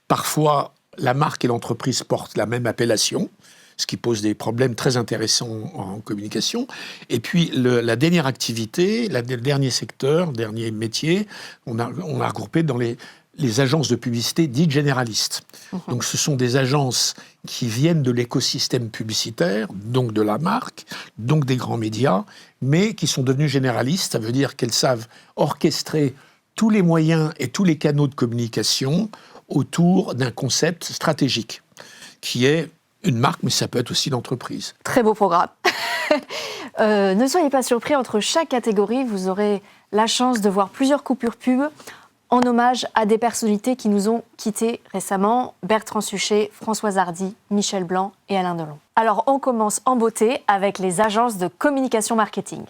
Parfois, la marque et l'entreprise portent la même appellation, ce qui pose des problèmes très intéressants en communication. Et puis, la dernière activité, le dernier secteur, dernier métier, on a regroupé dans les agences de publicité dites généralistes. Donc, ce sont des agences qui viennent de l'écosystème publicitaire, donc de la marque, donc des grands médias, mais qui sont devenues généralistes. Ça veut dire qu'elles savent orchestrer tous les moyens et tous les canaux de communication autour d'un concept stratégique, qui est une marque, mais ça peut être aussi l'entreprise. Très beau programme. Ne soyez pas surpris, entre chaque catégorie, vous aurez la chance de voir plusieurs coupures pub en hommage à des personnalités qui nous ont quittés récemment, Bertrand Suchet, Françoise Hardy, Michel Blanc et Alain Delon. Alors on commence en beauté avec les agences de communication marketing.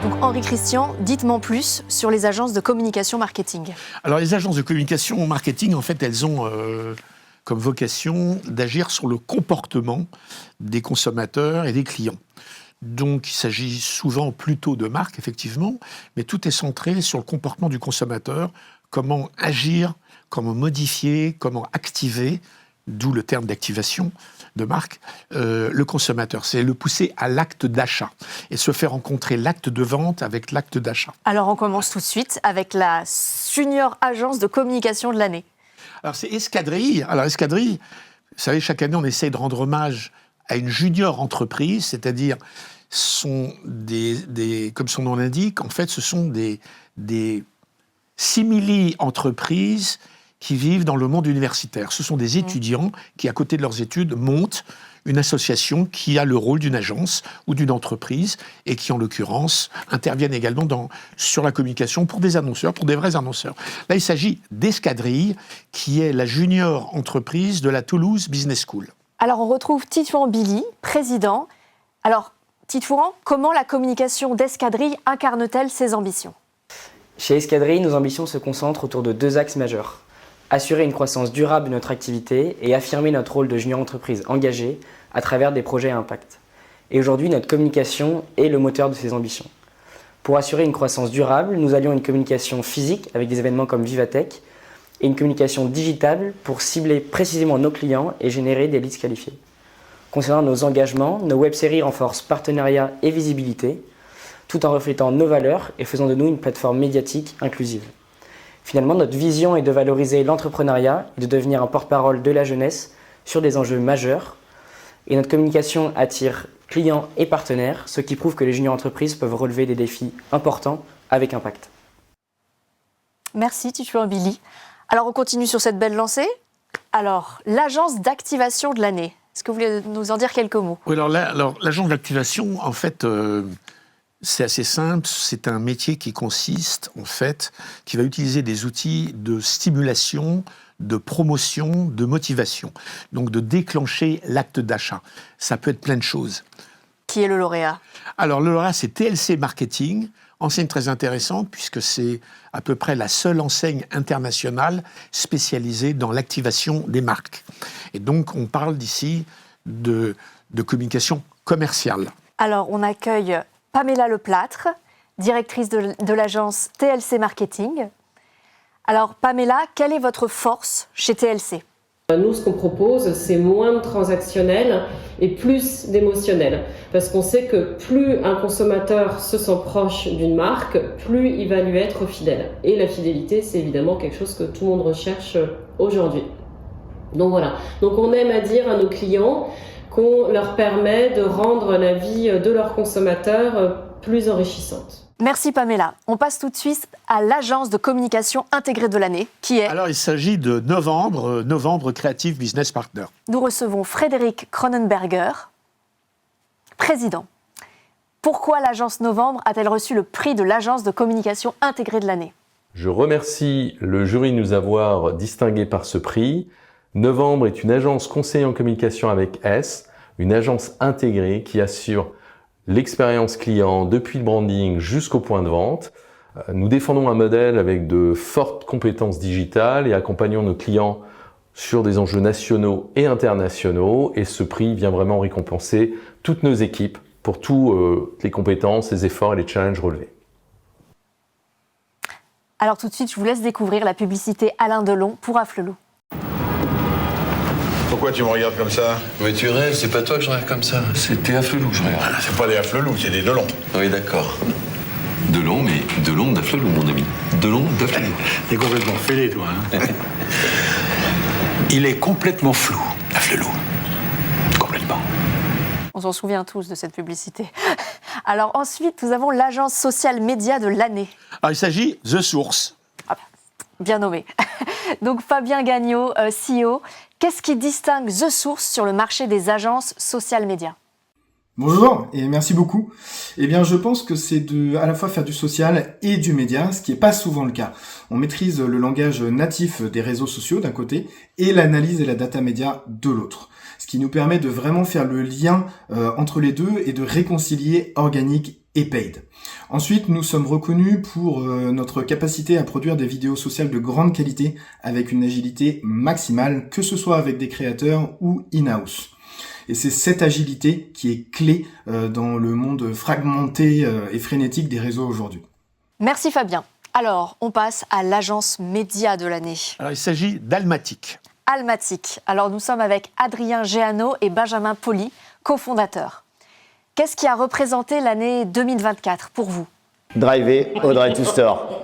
Donc Henri Christian, dites-moi plus sur les agences de communication marketing. Alors les agences de communication marketing, en fait, elles ont comme vocation d'agir sur le comportement des consommateurs et des clients. Donc il s'agit souvent plutôt de marques, effectivement, mais tout est centré sur le comportement du consommateur, comment agir, comment modifier, comment activer, d'où le terme d'activation de marque, le consommateur. C'est le pousser à l'acte d'achat et se faire rencontrer l'acte de vente avec l'acte d'achat. Alors on commence tout de suite avec la junior agence de communication de l'année. Alors c'est Escadrille. Alors Escadrille, vous savez, chaque année on essaye de rendre hommage à une junior entreprise, c'est-à-dire sont comme son nom l'indique, en fait ce sont des simili-entreprises qui vivent dans le monde universitaire. Ce sont des étudiants qui, à côté de leurs études, montent une association qui a le rôle d'une agence ou d'une entreprise et qui, en l'occurrence, interviennent également sur la communication pour des annonceurs, pour des vrais annonceurs. Là, il s'agit d'Escadrille, qui est la junior entreprise de la Toulouse Business School. Alors, on retrouve Titouan Billy, président. Alors, Titouan, comment la communication d'Escadrille incarne-t-elle ses ambitions ? Chez Escadrille, nos ambitions se concentrent autour de 2 axes majeurs. Assurer une croissance durable de notre activité et affirmer notre rôle de junior entreprise engagée à travers des projets à impact. Et aujourd'hui, notre communication est le moteur de ces ambitions. Pour assurer une croissance durable, nous allions une communication physique avec des événements comme Vivatech et une communication digitale pour cibler précisément nos clients et générer des leads qualifiés. Concernant nos engagements, nos web-séries renforcent partenariat et visibilité, tout en reflétant nos valeurs et faisant de nous une plateforme médiatique inclusive. Finalement, notre vision est de valoriser l'entrepreneuriat et de devenir un porte-parole de la jeunesse sur des enjeux majeurs. Et notre communication attire clients et partenaires, ce qui prouve que les juniors entreprises peuvent relever des défis importants avec impact. Merci Titouan Billy. Alors on continue sur cette belle lancée. Alors, l'agence d'activation de l'année. Est-ce que vous voulez nous en dire quelques mots ? Oui, alors l'agence d'activation, en fait, c'est assez simple. C'est un métier qui consiste, en fait, qui va utiliser des outils de stimulation, de promotion, de motivation. Donc de déclencher l'acte d'achat. Ça peut être plein de choses. Qui est le lauréat ? Alors le lauréat, c'est TLC Marketing, enseigne très intéressante puisque c'est à peu près la seule enseigne internationale spécialisée dans l'activation des marques. Et donc on parle d'ici de communication commerciale. Alors on accueille Pamela Leplâtre, directrice de l'agence TLC Marketing. Alors Pamela, quelle est votre force chez TLC ? Nous, ce qu'on propose, c'est moins de transactionnel et plus d'émotionnel. Parce qu'on sait que plus un consommateur se sent proche d'une marque, plus il va lui être fidèle. Et la fidélité, c'est évidemment quelque chose que tout le monde recherche aujourd'hui. Donc voilà. Donc on aime à dire à nos clients qu'on leur permet de rendre la vie de leurs consommateurs plus enrichissante. Merci Pamela. On passe tout de suite à l'agence de communication intégrée de l'année, qui est... Alors, il s'agit de Novembre Creative Business Partner. Nous recevons Frédéric Cronenberger, président. Pourquoi l'agence Novembre a-t-elle reçu le prix de l'agence de communication intégrée de l'année ? Je remercie le jury de nous avoir distingués par ce prix. Novembre est une agence conseillère en communication avec S, une agence intégrée qui assure l'expérience client depuis le branding jusqu'au point de vente. Nous défendons un modèle avec de fortes compétences digitales et accompagnons nos clients sur des enjeux nationaux et internationaux. Et ce prix vient vraiment récompenser toutes nos équipes pour toutes les compétences, les efforts et les challenges relevés. Alors tout de suite, je vous laisse découvrir la publicité Alain Delon pour Afflelou. Pourquoi tu me regardes comme ça? Mais tu rêves, c'est pas toi que je regarde comme ça. C'était Afflelou que je regarde. Ah, c'est pas des Afflelou, c'est des Delon. Oui, d'accord. Delon, mais Delon d'Afflelou, mon ami. Delon d'Afflelou. T'es complètement fêlé, toi. Hein. Il est complètement flou, Afflelou. Complètement. On s'en souvient tous de cette publicité. Alors ensuite, nous avons l'agence social média de l'année. Alors, il s'agit The Source. Ah, bien nommé. Donc Fabien Gagnon, CEO. Qu'est-ce qui distingue The Source sur le marché des agences social média ? Bonjour et merci beaucoup. Eh bien, je pense que c'est à la fois faire du social et du média, ce qui n'est pas souvent le cas. On maîtrise le langage natif des réseaux sociaux d'un côté et l'analyse et la data média de l'autre. Ce qui nous permet de vraiment faire le lien entre les deux et de réconcilier organique et paid. Ensuite, nous sommes reconnus pour notre capacité à produire des vidéos sociales de grande qualité avec une agilité maximale, que ce soit avec des créateurs ou in-house. Et c'est cette agilité qui est clé dans le monde fragmenté et frénétique des réseaux aujourd'hui. Merci Fabien. Alors, on passe à l'agence média de l'année. Alors, il s'agit d'Almatic. Almatic. Alors, nous sommes avec Adrien Géano et Benjamin Poli, cofondateurs. Qu'est-ce qui a représenté l'année 2024 pour vous ? Driver au Drive to Store.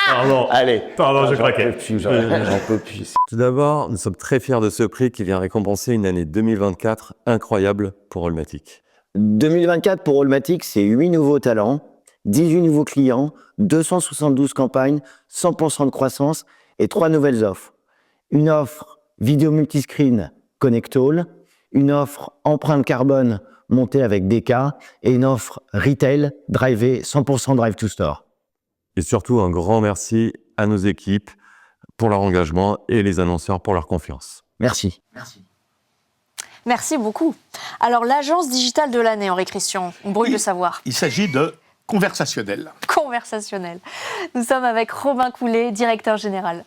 Pardon. Allez. Pardon, j'ai craqué. J'en peux plus. Tout d'abord, nous sommes très fiers de ce prix qui vient récompenser une année 2024 incroyable pour Allmatic. 2024 pour Allmatic, c'est 8 nouveaux talents, 18 nouveaux clients, 272 campagnes, 100% de croissance et 3 nouvelles offres. Une offre vidéo multiscreen Connect-All, une offre empreinte carbone montée avec DK et une offre retail drivé 100% Drive to Store. Et surtout, un grand merci à nos équipes pour leur engagement et les annonceurs pour leur confiance. Merci. Merci beaucoup. Alors, l'agence digitale de l'année, Henri Christian, on brûle de savoir. Il s'agit de Conversationnel. Conversationnel. Nous sommes avec Robin Coulet, directeur général.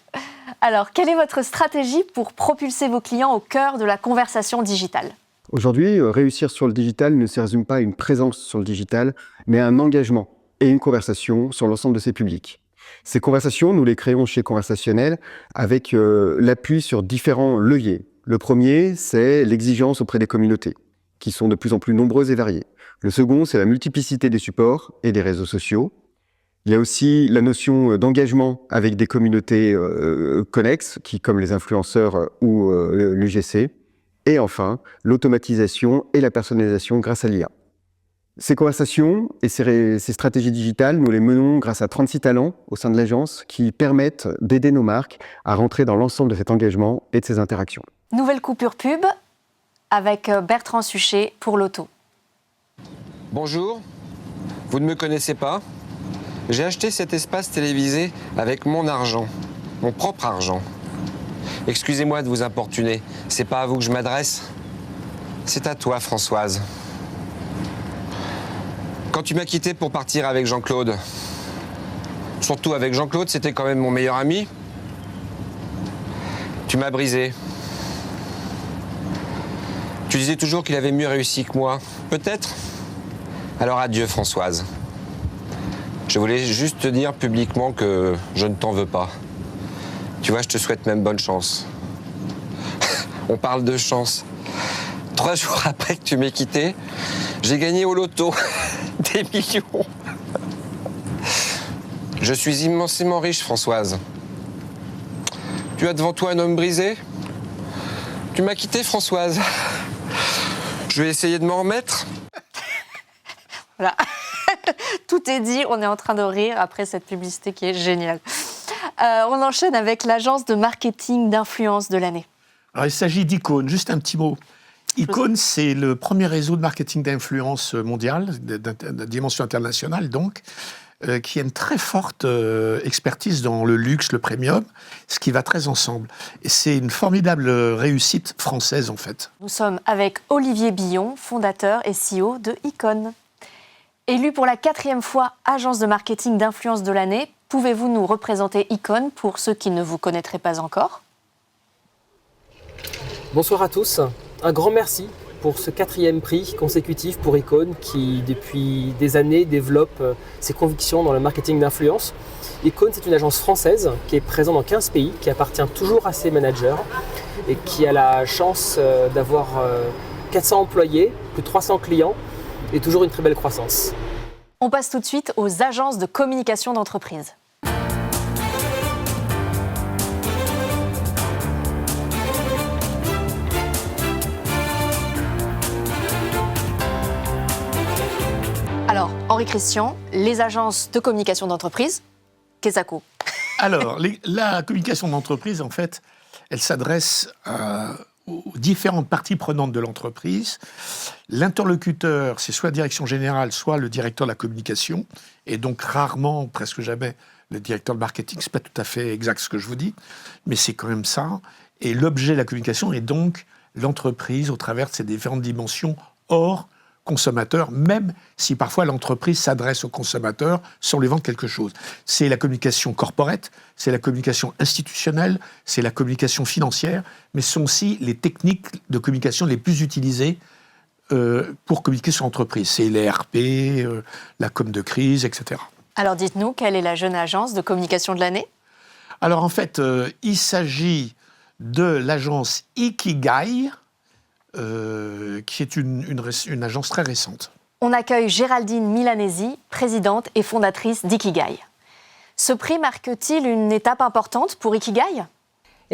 Alors, quelle est votre stratégie pour propulser vos clients au cœur de la conversation digitale ? Aujourd'hui, réussir sur le digital ne se résume pas à une présence sur le digital, mais à un engagement et une conversation sur l'ensemble de ses publics. Ces conversations, nous les créons chez Conversationnel avec l'appui sur différents leviers. Le premier, c'est l'exigence auprès des communautés, qui sont de plus en plus nombreuses et variées. Le second, c'est la multiplicité des supports et des réseaux sociaux. Il y a aussi la notion d'engagement avec des communautés connexes, comme les influenceurs ou l'UGC. Et enfin, l'automatisation et la personnalisation grâce à l'IA. Ces conversations et ces stratégies digitales, nous les menons grâce à 36 talents au sein de l'agence qui permettent d'aider nos marques à rentrer dans l'ensemble de cet engagement et de ces interactions. Nouvelle coupure pub avec Bertrand Suchet pour l'auto. Bonjour, vous ne me connaissez pas ? J'ai acheté cet espace télévisé avec mon argent, mon propre argent. Excusez-moi de vous importuner, c'est pas à vous que je m'adresse, c'est à toi, Françoise. Quand tu m'as quitté pour partir avec Jean-Claude, surtout avec Jean-Claude, c'était quand même mon meilleur ami, tu m'as brisé. Tu disais toujours qu'il avait mieux réussi que moi, peut-être ? Alors adieu, Françoise. Je voulais juste te dire publiquement que je ne t'en veux pas. Tu vois, je te souhaite même bonne chance. On parle de chance. 3 jours après que tu m'aies quitté, j'ai gagné au loto des millions. Je suis immensément riche, Françoise. Tu as devant toi un homme brisé ? Tu m'as quitté, Françoise. Je vais essayer de m'en remettre. Voilà. Tout est dit, on est en train de rire après cette publicité qui est géniale. On enchaîne avec l'agence de marketing d'influence de l'année. Alors, il s'agit d'Icône, juste un petit mot. Icône, c'est le premier réseau de marketing d'influence mondial, de dimension internationale donc, qui a une très forte expertise dans le luxe, le premium, ce qui va très ensemble. Et c'est une formidable réussite française en fait. Nous sommes avec Olivier Billon, fondateur et CEO de Icône. Élu pour la 4e fois agence de marketing d'influence de l'année, pouvez-vous nous représenter Icône pour ceux qui ne vous connaîtraient pas encore ? Bonsoir à tous. Un grand merci pour ce 4e prix consécutif pour Icône qui, depuis des années, développe ses convictions dans le marketing d'influence. Icône, c'est une agence française qui est présente dans 15 pays, qui appartient toujours à ses managers et qui a la chance d'avoir 400 employés, plus de 300 clients et toujours une très belle croissance. On passe tout de suite aux agences de communication d'entreprise. Alors, Henri Christian, les agences de communication d'entreprise, Kesako. Alors, la communication d'entreprise, en fait, elle s'adresse aux différentes parties prenantes de l'entreprise. L'interlocuteur, c'est soit la direction générale, soit le directeur de la communication, et donc rarement, presque jamais, le directeur de marketing. C'est pas tout à fait exact ce que je vous dis, mais c'est quand même ça. Et l'objet de la communication est donc l'entreprise au travers de ses différentes dimensions hors consommateur, même si parfois l'entreprise s'adresse aux consommateurs sans lui vendre quelque chose. C'est la communication corporate, c'est la communication institutionnelle, c'est la communication financière, mais ce sont aussi les techniques de communication les plus utilisées pour communiquer sur l'entreprise. C'est les RP, la com de crise, etc. Alors dites-nous, quelle est la jeune agence de communication de l'année ? Alors en fait, il s'agit de l'agence Ikigai, qui est une agence très récente. On accueille Géraldine Milanesi, présidente et fondatrice d'Ikigai. Ce prix marque-t-il une étape importante pour Ikigai ?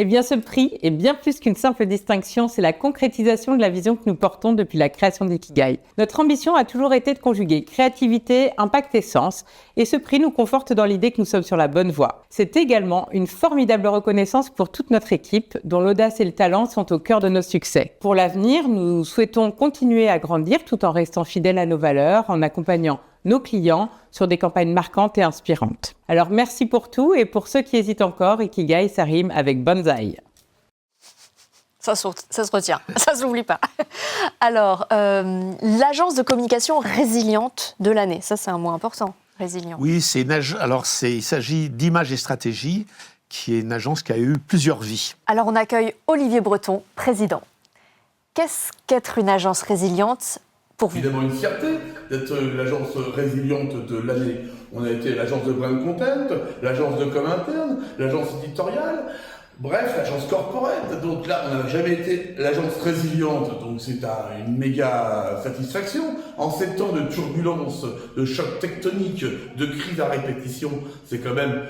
Eh bien, ce prix est bien plus qu'une simple distinction, c'est la concrétisation de la vision que nous portons depuis la création d'Ikigai. Notre ambition a toujours été de conjuguer créativité, impact et sens, et ce prix nous conforte dans l'idée que nous sommes sur la bonne voie. C'est également une formidable reconnaissance pour toute notre équipe, dont l'audace et le talent sont au cœur de nos succès. Pour l'avenir, nous souhaitons continuer à grandir tout en restant fidèles à nos valeurs, en accompagnant nos clients sur des campagnes marquantes et inspirantes. Alors merci pour tout, et pour ceux qui hésitent encore, Ikigai, ça rime avec bonsaï. Ça se retient, ça ne s'oublie pas. Alors, l'agence de communication résiliente de l'année, ça c'est un mot important, résilient. Oui, il s'agit d'Image et Stratégie, qui est une agence qui a eu plusieurs vies. Alors on accueille Olivier Breton, président. Qu'est-ce qu'être une agence résiliente ? Pour vous. Évidemment une fierté d'être l'agence résiliente de l'année. On a été l'agence de brand content, l'agence de com interne, l'agence éditoriale, bref, l'agence corporate. Donc là, on n'a jamais été l'agence résiliente, donc c'est une méga satisfaction. En 7 ans de turbulences, de chocs tectoniques, de crises à répétition, c'est quand même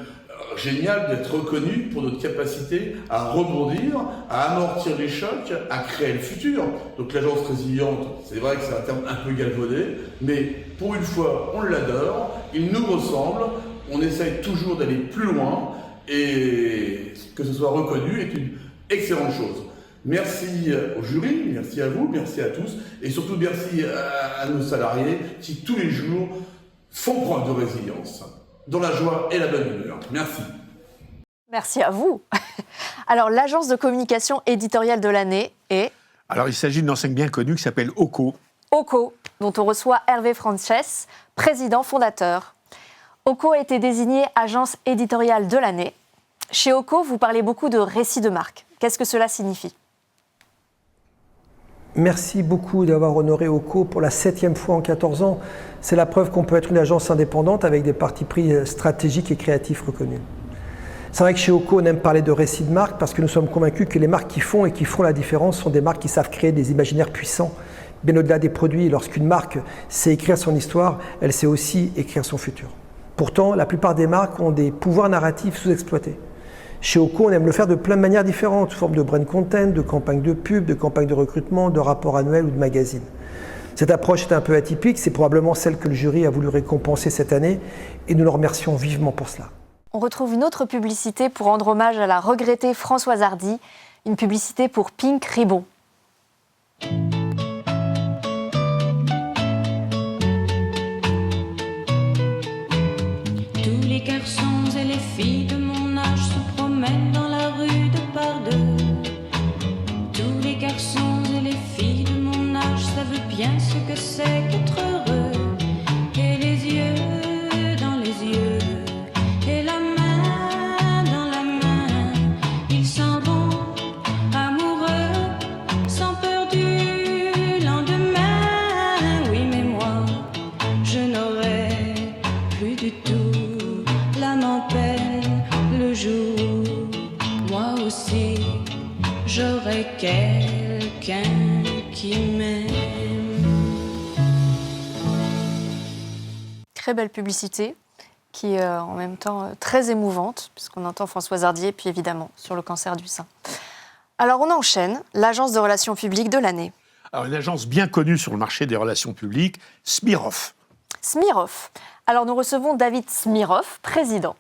génial d'être reconnu pour notre capacité à rebondir, à amortir les chocs, à créer le futur. Donc l'agence résiliente, c'est vrai que c'est un terme un peu galvaudé, mais pour une fois, on l'adore, il nous ressemble, on essaye toujours d'aller plus loin, et que ce soit reconnu est une excellente chose. Merci au jury, merci à vous, merci à tous, et surtout merci à nos salariés qui tous les jours font preuve de résilience, dans la joie et la bonne humeur. Merci. Merci à vous. Alors, l'agence de communication éditoriale de l'année est... Alors, il s'agit d'une enseigne bien connue qui s'appelle OCO. OCO, dont on reçoit Hervé Frances, président fondateur. OCO a été désigné agence éditoriale de l'année. Chez OCO, vous parlez beaucoup de récits de marque. Qu'est-ce que cela signifie ? Merci beaucoup d'avoir honoré OCO pour la 7e fois en 14 ans. C'est la preuve qu'on peut être une agence indépendante avec des partis pris stratégiques et créatifs reconnus. C'est vrai que chez OCO, on aime parler de récits de marque parce que nous sommes convaincus que les marques qui font la différence sont des marques qui savent créer des imaginaires puissants, bien au-delà des produits. Lorsqu'une marque sait écrire son histoire, elle sait aussi écrire son futur. Pourtant, la plupart des marques ont des pouvoirs narratifs sous-exploités. Chez OCO, on aime le faire de plein de manières différentes, sous forme de brand content, de campagnes de pub, de campagnes de recrutement, de rapports annuels ou de magazines. Cette approche est un peu atypique, c'est probablement celle que le jury a voulu récompenser cette année et nous le remercions vivement pour cela. On retrouve une autre publicité pour rendre hommage à la regrettée Françoise Hardy, une publicité pour Pink Ribbon. Tous les garçons et les filles de mon âge se promènent dans la rue de par deux. Tous les garçons et les filles de mon âge savent bien ce que c'est qu'être heureux. Et les yeux dans les yeux, et la main dans la main, ils s'en vont amoureux, sans peur du lendemain. Oui, mais moi, je n'aurai plus du tout l'âme en peine le jour. Moi aussi, j'aurai quelqu'un qui m'aime. Très belle publicité, qui est en même temps très émouvante, puisqu'on entend Françoise Hardy, et puis évidemment sur le cancer du sein. Alors on enchaîne, l'agence de relations publiques de l'année. Alors une agence bien connue sur le marché des relations publiques, Smirov. Smirov. Alors nous recevons David Smirov, président.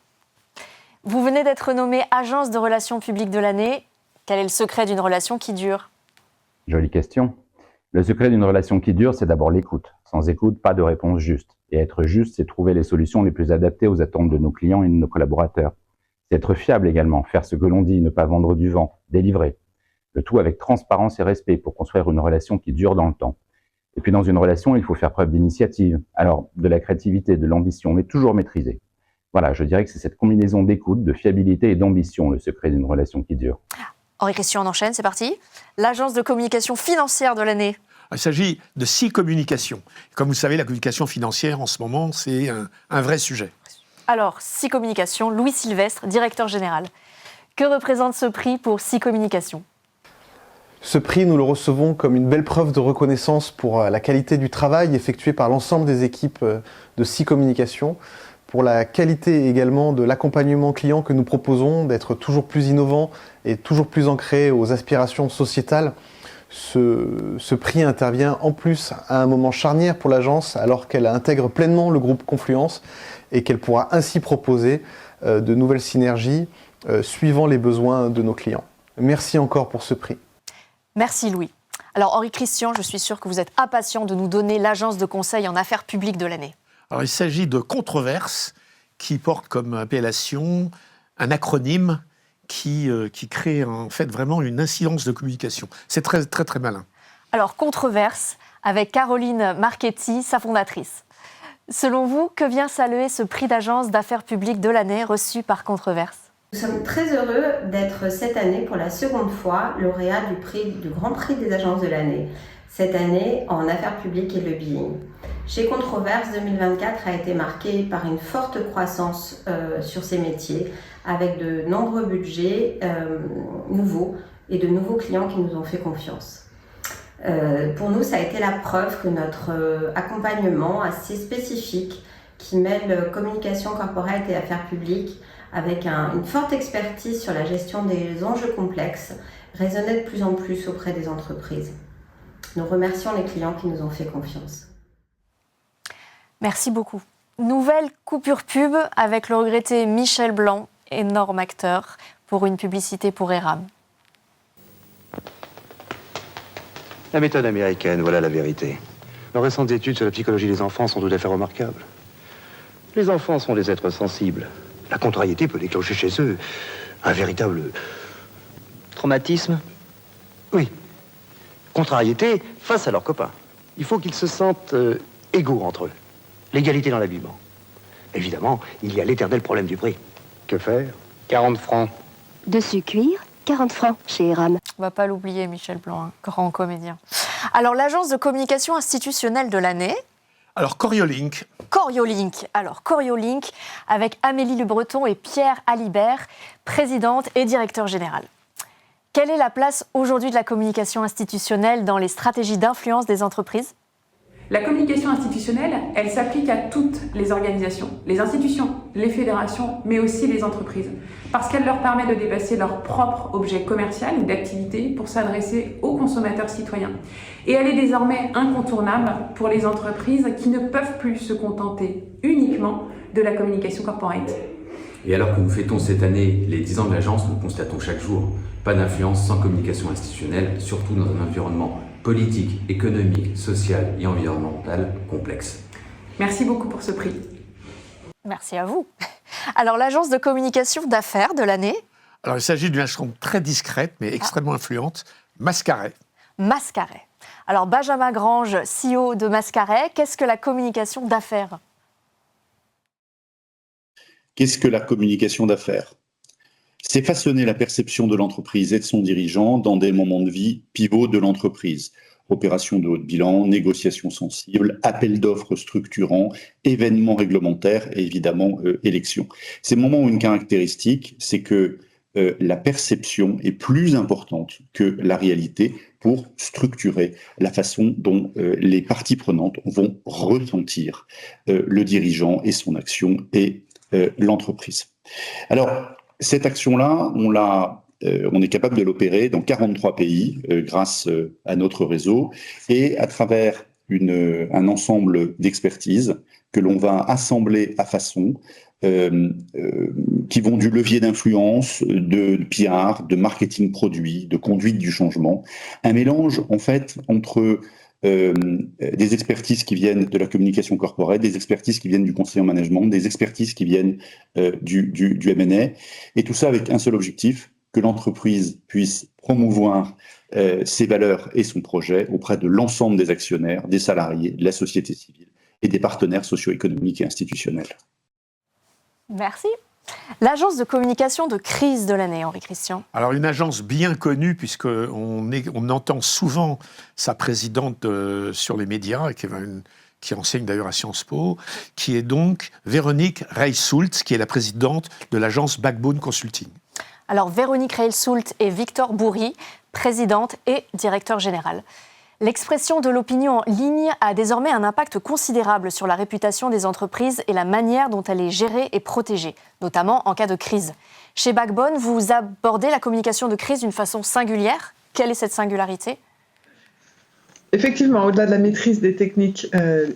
Vous venez d'être nommé agence de relations publiques de l'année. Quel est le secret d'une relation qui dure ? Jolie question. Le secret d'une relation qui dure, c'est d'abord l'écoute. Sans écoute, pas de réponse juste. Et être juste, c'est trouver les solutions les plus adaptées aux attentes de nos clients et de nos collaborateurs. C'est être fiable également, faire ce que l'on dit, ne pas vendre du vent, délivrer. Le tout avec transparence et respect pour construire une relation qui dure dans le temps. Et puis dans une relation, il faut faire preuve d'initiative. Alors, de la créativité, de l'ambition, mais toujours maîtrisée. Voilà, je dirais que c'est cette combinaison d'écoute, de fiabilité et d'ambition, le secret d'une relation qui dure. Henri Christian, on enchaîne, c'est parti. L'agence de communication financière de l'année. Il s'agit de 6 communications. Comme vous le savez, la communication financière, en ce moment, c'est un vrai sujet. Alors, 6 communications, Louis Sylvestre, directeur général. Que représente ce prix pour 6 communications ? Ce prix, nous le recevons comme une belle preuve de reconnaissance pour la qualité du travail effectué par l'ensemble des équipes de 6 communications, pour la qualité également de l'accompagnement client que nous proposons, d'être toujours plus innovant et toujours plus ancré aux aspirations sociétales. Ce prix intervient en plus à un moment charnière pour l'agence alors qu'elle intègre pleinement le groupe Confluence et qu'elle pourra ainsi proposer de nouvelles synergies suivant les besoins de nos clients. Merci encore pour ce prix. Merci Louis. Alors Henri Christian, je suis sûr que vous êtes impatient de nous donner l'agence de conseil en affaires publiques de l'année. Alors, il s'agit de Controverse, qui porte comme appellation un acronyme qui crée en fait vraiment une incidence de communication. C'est très, très, très malin. Alors, Controverse, avec Caroline Marchetti, sa fondatrice. Selon vous, que vient saluer ce prix d'agence d'affaires publiques de l'année reçu par Controverse ? Nous sommes très heureux d'être cette année pour la seconde fois lauréat du Grand Prix des agences de l'année. Cette année en affaires publiques et lobbying. Chez Controverse, 2024 a été marqué par une forte croissance sur ces métiers, avec de nombreux budgets nouveaux et de nouveaux clients qui nous ont fait confiance. Pour nous, ça a été la preuve que notre accompagnement assez spécifique, qui mêle communication corporate et affaires publiques, avec une forte expertise sur la gestion des enjeux complexes, résonnait de plus en plus auprès des entreprises. Nous remercions les clients qui nous ont fait confiance. Merci beaucoup. Nouvelle coupure pub avec le regretté Michel Blanc, énorme acteur, pour une publicité pour Eram. La méthode américaine, voilà la vérité. Nos récentes études sur la psychologie des enfants sont tout à fait remarquables. Les enfants sont des êtres sensibles. La contrariété peut déclencher chez eux un véritable... Traumatisme ? Oui. Contrariété face à leurs copains. Il faut qu'ils se sentent égaux entre eux. L'égalité dans l'habillement. Évidemment, il y a l'éternel problème du prix. Que faire ? 40 francs. Dessus cuir, 40 francs chez Eram. On va pas l'oublier, Michel Blanc, hein, grand comédien. Alors, l'agence de communication institutionnelle de l'année. Alors, Coriolink. Coriolink. Alors, Coriolink, avec Amélie Le Breton et Pierre Alibert, présidente et directeur général. Quelle est la place aujourd'hui de la communication institutionnelle dans les stratégies d'influence des entreprises ? La communication institutionnelle, elle s'applique à toutes les organisations, les institutions, les fédérations, mais aussi les entreprises, parce qu'elle leur permet de dépasser leur propre objet commercial ou d'activité pour s'adresser aux consommateurs citoyens. Et elle est désormais incontournable pour les entreprises qui ne peuvent plus se contenter uniquement de la communication corporate. Et alors que nous fêtons cette année les 10 ans de l'agence, nous constatons chaque jour pas d'influence sans communication institutionnelle, surtout dans un environnement politique, économique, social et environnemental complexe. Merci beaucoup pour ce prix. Merci à vous. Alors, l'agence de communication d'affaires de l'année? Alors, il s'agit d'une agence très discrète, mais extrêmement influente, Mascaret. Mascaret. Alors, Benjamin Grange, CEO de Mascaret, qu'est-ce que la communication d'affaires? Qu'est-ce que la communication d'affaires? C'est façonner la perception de l'entreprise et de son dirigeant dans des moments de vie pivots de l'entreprise. Opérations de haut de bilan, négociations sensibles, appels d'offres structurants, événements réglementaires et évidemment élections. Ces moments ont une caractéristique, c'est que la perception est plus importante que la réalité pour structurer la façon dont les parties prenantes vont ressentir le dirigeant et son action et l'entreprise. Alors, cette action-là, on est capable de l'opérer dans 43 pays grâce à notre réseau et à travers un ensemble d'expertises que l'on va assembler à façon, qui vont du levier d'influence, de PR, de marketing produit, de conduite du changement. Un mélange, en fait, entre des expertises qui viennent de la communication corporate, des expertises qui viennent du conseil en management, des expertises qui viennent du M&A, et tout ça avec un seul objectif, que l'entreprise puisse promouvoir ses valeurs et son projet auprès de l'ensemble des actionnaires, des salariés, de la société civile et des partenaires socio-économiques et institutionnels. Merci. L'agence de communication de crise de l'année, Henri-Christian. Alors, une agence bien connue, puisqu'on entend souvent sa présidente sur les médias, qui enseigne d'ailleurs à Sciences Po, qui est donc Véronique Reissoult, qui est la présidente de l'agence Backbone Consulting. Alors, Véronique Reissoult et Victor Bourri, présidente et directeur général. L'expression de l'opinion en ligne a désormais un impact considérable sur la réputation des entreprises et la manière dont elle est gérée et protégée, notamment en cas de crise. Chez Backbone, vous abordez la communication de crise d'une façon singulière. Quelle est cette singularité ? Effectivement, au-delà de la maîtrise des techniques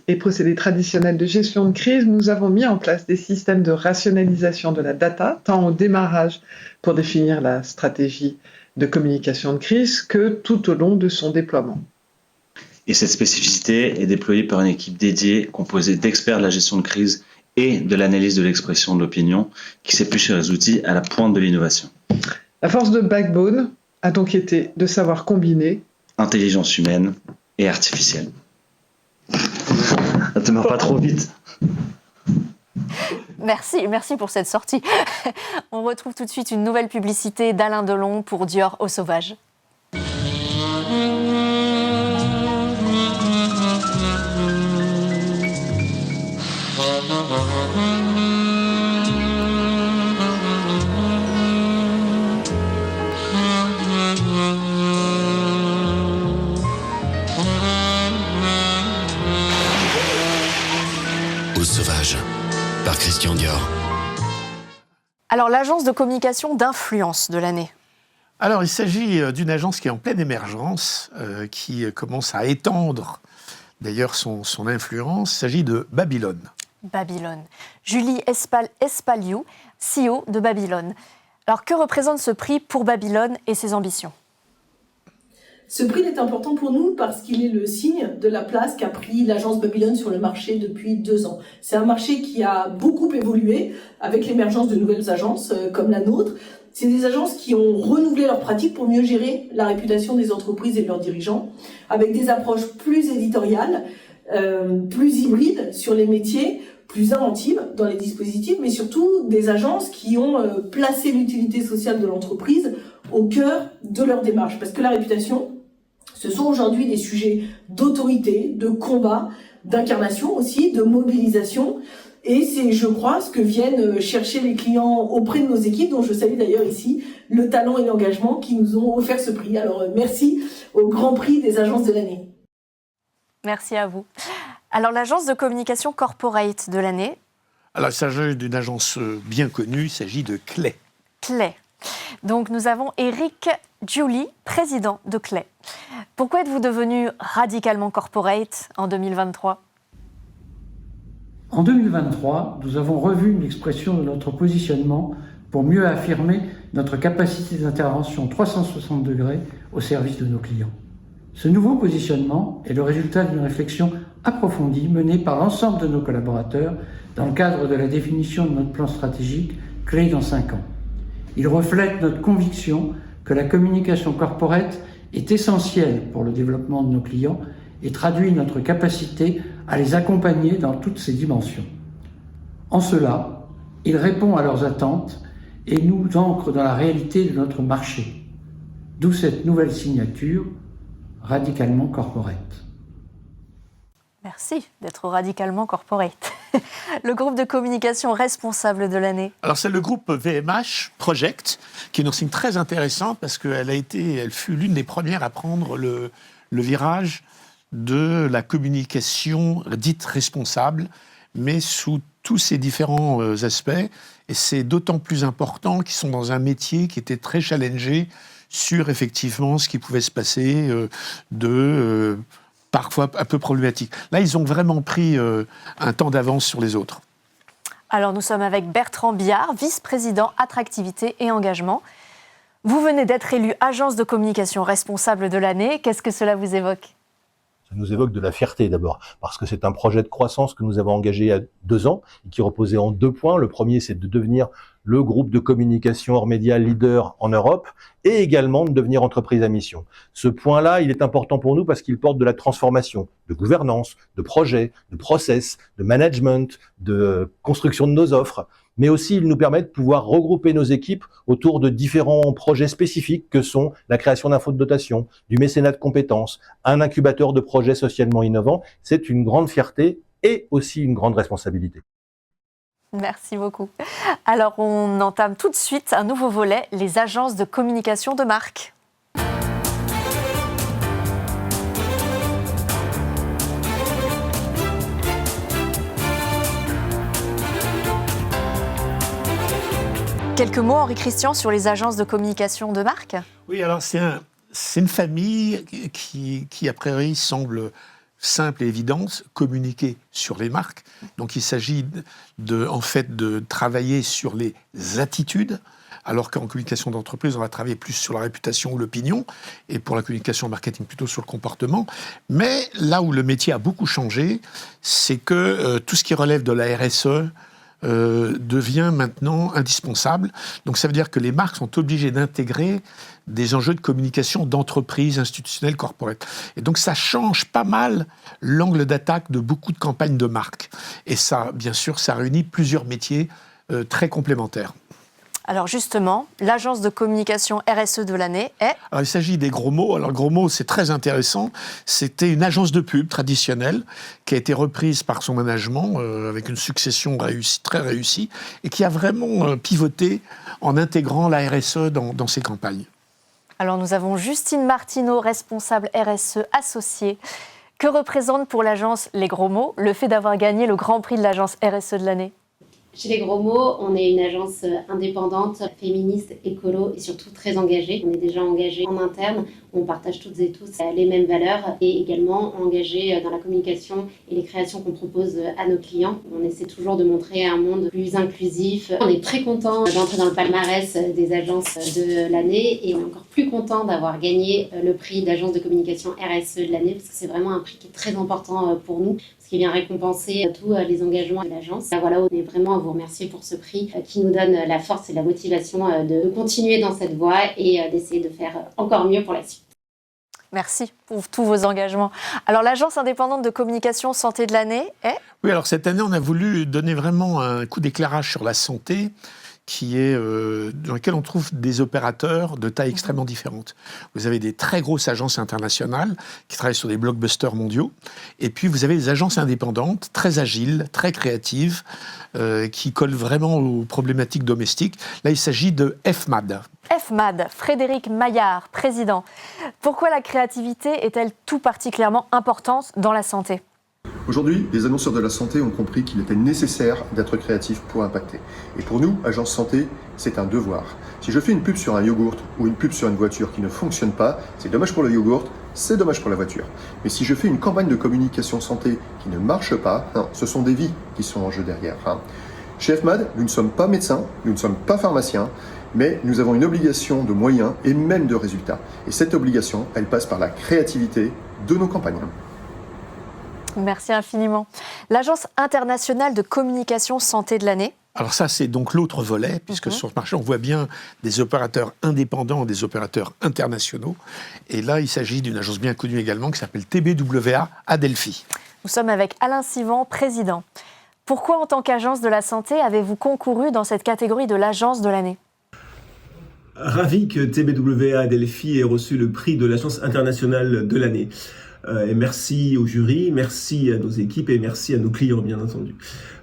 et procédés traditionnels de gestion de crise, nous avons mis en place des systèmes de rationalisation de la data, tant au démarrage pour définir la stratégie de communication de crise que tout au long de son déploiement. Et cette spécificité est déployée par une équipe dédiée composée d'experts de la gestion de crise et de l'analyse de l'expression de l'opinion qui s'appuie sur les outils à la pointe de l'innovation. La force de Backbone a donc été de savoir combiner intelligence humaine et artificielle. Ne te meurs pas trop vite. Merci pour cette sortie. On retrouve tout de suite une nouvelle publicité d'Alain Delon pour Dior Eau Sauvage. Eau Sauvage, par Christian Dior. Alors, l'agence de communication d'influence de l'année. Alors, il s'agit d'une agence qui est en pleine émergence, qui commence à étendre d'ailleurs son influence. Il s'agit de Babylone. Babylone. Julie Espaliou, CEO de Babylone. Alors, que représente ce prix pour Babylone et ses ambitions ? Ce prix est important pour nous parce qu'il est le signe de la place qu'a pris l'agence Babylone sur le marché depuis 2 ans. C'est un marché qui a beaucoup évolué avec l'émergence de nouvelles agences comme la nôtre. C'est des agences qui ont renouvelé leurs pratiques pour mieux gérer la réputation des entreprises et de leurs dirigeants, avec des approches plus éditoriales, plus hybrides sur les métiers, plus inventives dans les dispositifs, mais surtout des agences qui ont placé l'utilité sociale de l'entreprise au cœur de leur démarche. Parce que la réputation, ce sont aujourd'hui des sujets d'autorité, de combat, d'incarnation aussi, de mobilisation. Et c'est, je crois, ce que viennent chercher les clients auprès de nos équipes, dont je salue d'ailleurs ici le talent et l'engagement qui nous ont offert ce prix. Alors merci au Grand Prix des agences de l'année. Merci à vous. Alors, l'agence de communication corporate de l'année. Alors, il s'agit d'une agence bien connue, il s'agit de Clay. Clay. Donc, nous avons Eric Giuli, président de Clay. Pourquoi êtes-vous devenu radicalement corporate en 2023 ? En 2023, nous avons revu une expression de notre positionnement pour mieux affirmer notre capacité d'intervention 360 degrés au service de nos clients. Ce nouveau positionnement est le résultat d'une réflexion approfondie menée par l'ensemble de nos collaborateurs dans le cadre de la définition de notre plan stratégique Clay dans 5 ans. Il reflète notre conviction que la communication corporate est essentielle pour le développement de nos clients et traduit notre capacité à les accompagner dans toutes ces dimensions. En cela, il répond à leurs attentes et nous ancre dans la réalité de notre marché. D'où cette nouvelle signature, radicalement corporate. Merci d'être radicalement corporate. Le groupe de communication responsable de l'année. Alors c'est le groupe VMH Project, qui est une enseigne très intéressante parce elle fut l'une des premières à prendre le virage de la communication dite responsable, mais sous tous ses différents aspects. Et c'est d'autant plus important qu'ils sont dans un métier qui était très challengé sur effectivement ce qui pouvait se passer parfois un peu problématique. Là, ils ont vraiment pris un temps d'avance sur les autres. Alors, nous sommes avec Bertrand Biard, vice-président attractivité et engagement. Vous venez d'être élu agence de communication responsable de l'année. Qu'est-ce que cela vous évoque ? Ça nous évoque de la fierté d'abord, parce que c'est un projet de croissance que nous avons engagé il y a 2 ans et qui reposait en 2 points. Le premier, c'est de devenir le groupe de communication hors médias leader en Europe et également de devenir entreprise à mission. Ce point-là, il est important pour nous parce qu'il porte de la transformation, de gouvernance, de projet, de process, de management, de construction de nos offres. Mais aussi, il nous permet de pouvoir regrouper nos équipes autour de différents projets spécifiques que sont la création d'un fonds de dotation, du mécénat de compétences, un incubateur de projets socialement innovants. C'est une grande fierté et aussi une grande responsabilité. Merci beaucoup. Alors, on entame tout de suite un nouveau volet, les agences de communication de marque. Quelques mots, Henri Christian, sur les agences de communication de marque ? Oui, alors c'est une famille qui, a priori, semble simple et évidente, communiquer sur les marques. Donc il s'agit de travailler sur les attitudes, alors qu'en communication d'entreprise, on va travailler plus sur la réputation ou l'opinion, et pour la communication marketing, plutôt sur le comportement. Mais là où le métier a beaucoup changé, c'est que tout ce qui relève de la RSE, devient maintenant indispensable. Donc ça veut dire que les marques sont obligées d'intégrer des enjeux de communication d'entreprise, institutionnelle, corporate. Et donc ça change pas mal l'angle d'attaque de beaucoup de campagnes de marques. Et ça, bien sûr, ça réunit plusieurs métiers très complémentaires. Alors justement, l'agence de communication RSE de l'année est... Alors il s'agit des gros mots. Alors gros mots, c'est très intéressant. C'était une agence de pub traditionnelle qui a été reprise par son management avec une succession très réussie et qui a vraiment pivoté en intégrant la RSE dans ses campagnes. Alors nous avons Justine Martineau, responsable RSE associée. Que représente pour l'agence Les Gros Mots le fait d'avoir gagné le Grand Prix de l'agence RSE de l'année ? Chez Les Gros Mots, on est une agence indépendante, féministe, écolo et surtout très engagée. On est déjà engagé en interne, on partage toutes et tous les mêmes valeurs et également engagé dans la communication et les créations qu'on propose à nos clients. On essaie toujours de montrer un monde plus inclusif. On est très content d'entrer dans le palmarès des agences de l'année et on est encore plus content d'avoir gagné le prix d'agence de communication RSE de l'année parce que c'est vraiment un prix qui est très important pour nous. Qui vient récompenser tous les engagements de l'agence. Voilà, on est vraiment à vous remercier pour ce prix qui nous donne la force et la motivation de continuer dans cette voie et d'essayer de faire encore mieux pour la suite. Merci pour tous vos engagements. Alors, l'agence indépendante de communication santé de l'année est... Oui, alors cette année, on a voulu donner vraiment un coup d'éclairage sur la santé qui est, dans lequel on trouve des opérateurs de taille extrêmement différentes. Vous avez des très grosses agences internationales qui travaillent sur des blockbusters mondiaux, et puis vous avez des agences indépendantes, très agiles, très créatives, qui collent vraiment aux problématiques domestiques. Là, il s'agit de FMAD. FMAD, Frédéric Maillard, président. Pourquoi la créativité est-elle tout particulièrement importante dans la santé ? Aujourd'hui, les annonceurs de la santé ont compris qu'il était nécessaire d'être créatif pour impacter. Et pour nous, Agence Santé, c'est un devoir. Si je fais une pub sur un yogourt ou une pub sur une voiture qui ne fonctionne pas, c'est dommage pour le yogourt, c'est dommage pour la voiture. Mais si je fais une campagne de communication santé qui ne marche pas, ce sont des vies qui sont en jeu derrière. Chez FMAD, nous ne sommes pas médecins, nous ne sommes pas pharmaciens, mais nous avons une obligation de moyens et même de résultats. Et cette obligation, elle passe par la créativité de nos campagnes. Merci infiniment. L'Agence internationale de communication santé de l'année. Alors ça, c'est donc l'autre volet, puisque sur ce marché, on voit bien des opérateurs indépendants, des opérateurs internationaux. Et là, il s'agit d'une agence bien connue également qui s'appelle TBWA Adelphi. Nous sommes avec Alain Sivan, président. Pourquoi, en tant qu'agence de la santé, avez-vous concouru dans cette catégorie de l'agence de l'année ? Ravi que TBWA Adelphi ait reçu le prix de l'agence internationale de l'année. Et merci au jury, merci à nos équipes et merci à nos clients, bien entendu.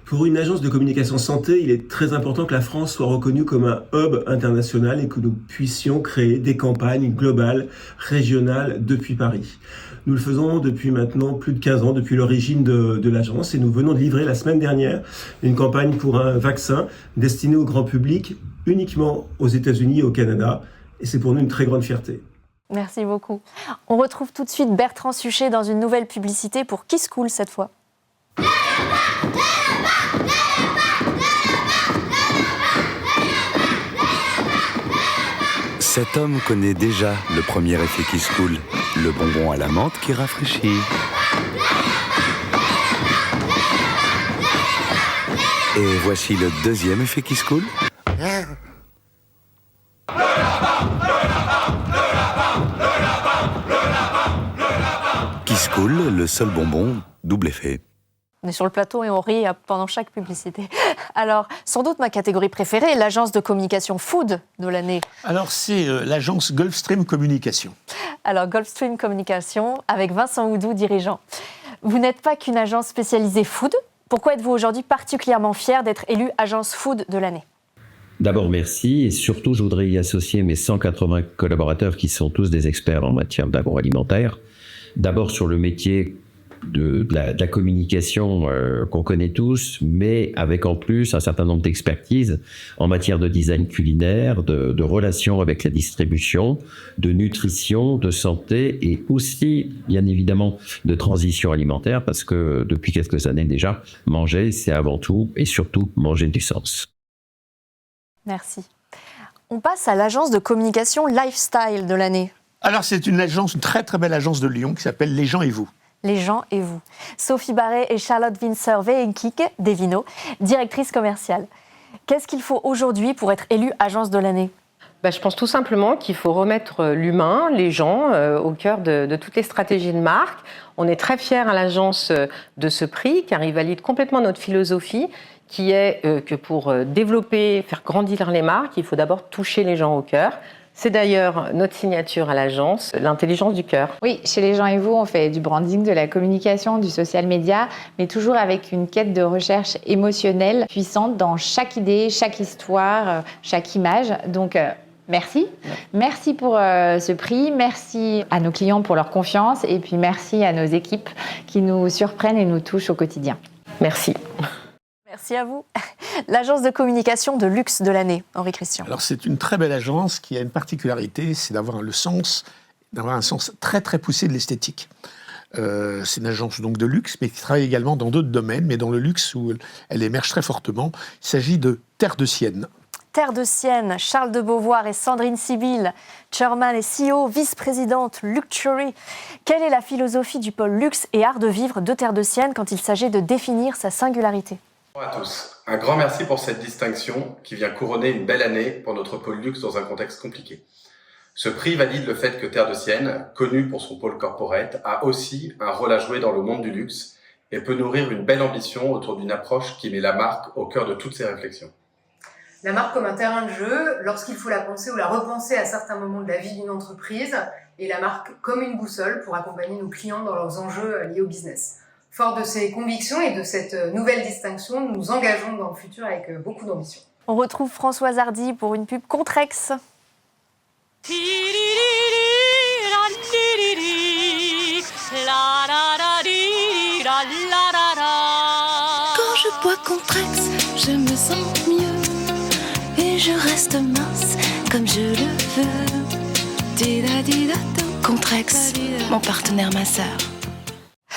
Pour une agence de communication santé, il est très important que la France soit reconnue comme un hub international et que nous puissions créer des campagnes globales, régionales depuis Paris. Nous le faisons depuis maintenant plus de 15 ans, depuis l'origine de l'agence, et nous venons de livrer la semaine dernière une campagne pour un vaccin destiné au grand public uniquement aux États-Unis et au Canada. Et c'est pour nous une très grande fierté. Merci beaucoup. On retrouve tout de suite Bertrand Suchet dans une nouvelle publicité pour Kiss Cool cette fois. Cet homme connaît déjà le premier effet Kiss Cool, le bonbon à la menthe qui rafraîchit. Et voici le deuxième effet Kiss Cool. Kiss Cool, le seul bonbon, double effet. On est sur le plateau et on rit pendant chaque publicité. Alors, sans doute ma catégorie préférée, l'agence de communication food de l'année. Alors, c'est l'agence Gulfstream Communication. Alors, Gulfstream Communication, avec Vincent Houdou, dirigeant. Vous n'êtes pas qu'une agence spécialisée food. Pourquoi êtes-vous aujourd'hui particulièrement fier d'être élu agence food de l'année ? D'abord, merci. Et surtout, je voudrais y associer mes 180 collaborateurs qui sont tous des experts en matière d'agroalimentaire. D'abord sur le métier de la communication qu'on connaît tous, mais avec en plus un certain nombre d'expertises en matière de design culinaire, de relations avec la distribution, de nutrition, de santé et aussi, bien évidemment, de transition alimentaire parce que depuis quelques années déjà, manger, c'est avant tout et surtout manger du sens. Merci. On passe à l'agence de communication Lifestyle de l'année. Alors, c'est une très très belle agence de Lyon qui s'appelle Les gens et vous. Les gens et vous. Sophie Barret et Charlotte Windsor-Vehenkik, d'Evino, directrice commerciale. Qu'est-ce qu'il faut aujourd'hui pour être élue agence de l'année ? Je pense tout simplement qu'il faut remettre l'humain, les gens, au cœur de toutes les stratégies de marque. On est très fiers à l'agence de ce prix car il valide complètement notre philosophie qui est que pour développer, faire grandir les marques, il faut d'abord toucher les gens au cœur. C'est d'ailleurs notre signature à l'agence, l'intelligence du cœur. Oui, chez Les gens et vous, on fait du branding, de la communication, du social media, mais toujours avec une quête de recherche émotionnelle puissante dans chaque idée, chaque histoire, chaque image. Donc, merci. Merci pour ce prix. Merci à nos clients pour leur confiance. Et puis, merci à nos équipes qui nous surprennent et nous touchent au quotidien. Merci. Merci à vous. L'agence de communication de luxe de l'année, Henri Christian. Alors c'est une très belle agence qui a une particularité, c'est d'avoir un sens très très poussé de l'esthétique. C'est une agence donc de luxe, mais qui travaille également dans d'autres domaines, mais dans le luxe où elle émerge très fortement. Il s'agit de Terre de Sienne. Terre de Sienne, Charles de Beauvoir et Sandrine Sibyl, chairman et CEO, vice-présidente Luxury. Quelle est la philosophie du pôle luxe et art de vivre de Terre de Sienne quand il s'agit de définir sa singularité ? Bonjour à tous. Un grand merci pour cette distinction qui vient couronner une belle année pour notre pôle luxe dans un contexte compliqué. Ce prix valide le fait que Terre de Sienne, connue pour son pôle corporate, a aussi un rôle à jouer dans le monde du luxe et peut nourrir une belle ambition autour d'une approche qui met la marque au cœur de toutes ses réflexions. La marque comme un terrain de jeu, lorsqu'il faut la penser ou la repenser à certains moments de la vie d'une entreprise, et la marque comme une boussole pour accompagner nos clients dans leurs enjeux liés au business. Fort de ces convictions et de cette nouvelle distinction, nous nous engageons dans le futur avec beaucoup d'ambition. On retrouve Françoise Hardy pour une pub Contrex. La bois Contrex, je me sens mieux. Et je reste mince comme je le veux. Dida-dida-do. Contrex, mon partenaire masseur.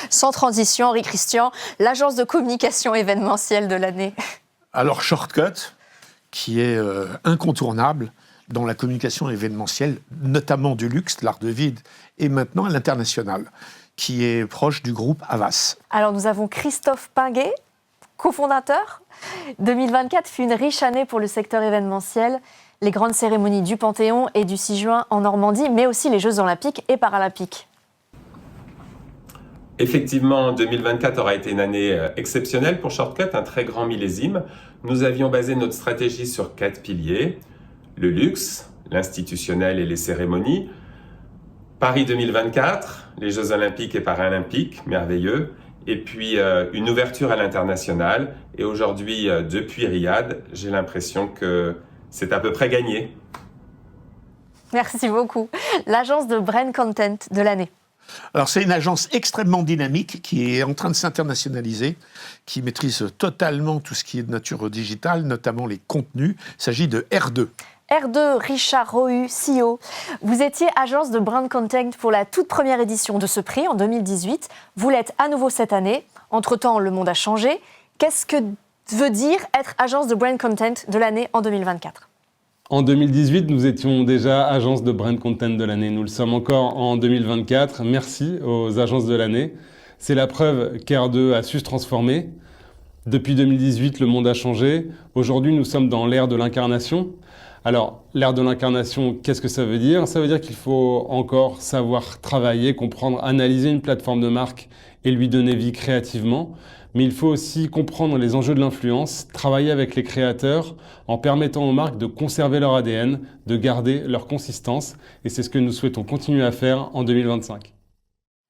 Sans transition, Henri Christian, l'agence de communication événementielle de l'année. Alors Shortcut, qui est incontournable dans la communication événementielle, notamment du luxe, l'art de vide, et maintenant à l'international, qui est proche du groupe Havas. Alors nous avons Christophe Pinguet, cofondateur. 2024 fut une riche année pour le secteur événementiel. Les grandes cérémonies du Panthéon et du 6 juin en Normandie, mais aussi les Jeux olympiques et paralympiques. Effectivement, 2024 aura été une année exceptionnelle pour Shortcut, un très grand millésime. Nous avions basé notre stratégie sur 4 piliers. Le luxe, l'institutionnel et les cérémonies. Paris 2024, les Jeux olympiques et paralympiques, merveilleux. Et puis une ouverture à l'international. Et aujourd'hui, depuis Riyad, j'ai l'impression que c'est à peu près gagné. Merci beaucoup. L'agence de brand content de l'année. Alors c'est une agence extrêmement dynamique qui est en train de s'internationaliser, qui maîtrise totalement tout ce qui est de nature digitale, notamment les contenus. Il s'agit de R2. R2, Richard Rohu, CEO. Vous étiez agence de brand content pour la toute première édition de ce prix en 2018. Vous l'êtes à nouveau cette année. Entre-temps, le monde a changé. Qu'est-ce que veut dire être agence de brand content de l'année en 2024 ? En 2018, nous étions déjà agence de brand content de l'année. Nous le sommes encore en 2024. Merci aux agences de l'année. C'est la preuve qu'R2 a su se transformer. Depuis 2018, le monde a changé. Aujourd'hui, nous sommes dans l'ère de l'incarnation. Alors, l'ère de l'incarnation, qu'est-ce que ça veut dire ? Ça veut dire qu'il faut encore savoir travailler, comprendre, analyser une plateforme de marque et lui donner vie créativement. Mais il faut aussi comprendre les enjeux de l'influence, travailler avec les créateurs en permettant aux marques de conserver leur ADN, de garder leur consistance. Et c'est ce que nous souhaitons continuer à faire en 2025.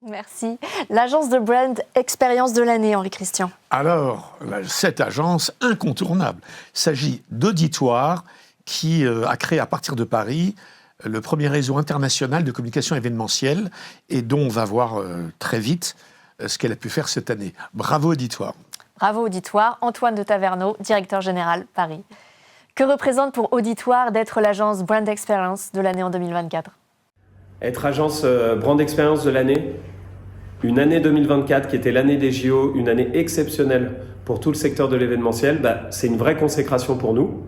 Merci. L'agence de brand expérience de l'année, Henri Christian. Alors, cette agence incontournable, il s'agit d'Auditoire qui a créé à partir de Paris le premier réseau international de communication événementielle et dont on va voir très vite ce qu'elle a pu faire cette année. Bravo Auditoire. Bravo Auditoire. Antoine de Taverneau, directeur général Paris. Que représente pour Auditoire d'être l'agence Brand Experience de l'année en 2024 ? Être agence Brand Experience de l'année, une année 2024 qui était l'année des JO, une année exceptionnelle pour tout le secteur de l'événementiel, c'est une vraie consécration pour nous.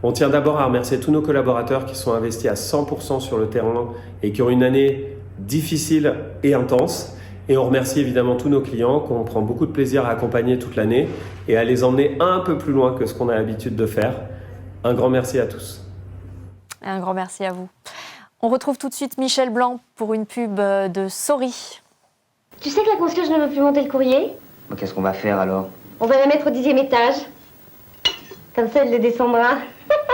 On tient d'abord à remercier tous nos collaborateurs qui sont investis à 100% sur le terrain et qui ont une année difficile et intense. Et on remercie évidemment tous nos clients qu'on prend beaucoup de plaisir à accompagner toute l'année et à les emmener un peu plus loin que ce qu'on a l'habitude de faire. Un grand merci à tous. Un grand merci à vous. On retrouve tout de suite Michel Blanc pour une pub de Sorry. Tu sais que la concierge ne veut plus monter le courrier ? Qu'est-ce qu'on va faire alors ? On va la mettre au 10e étage. Comme ça, elle le descendra.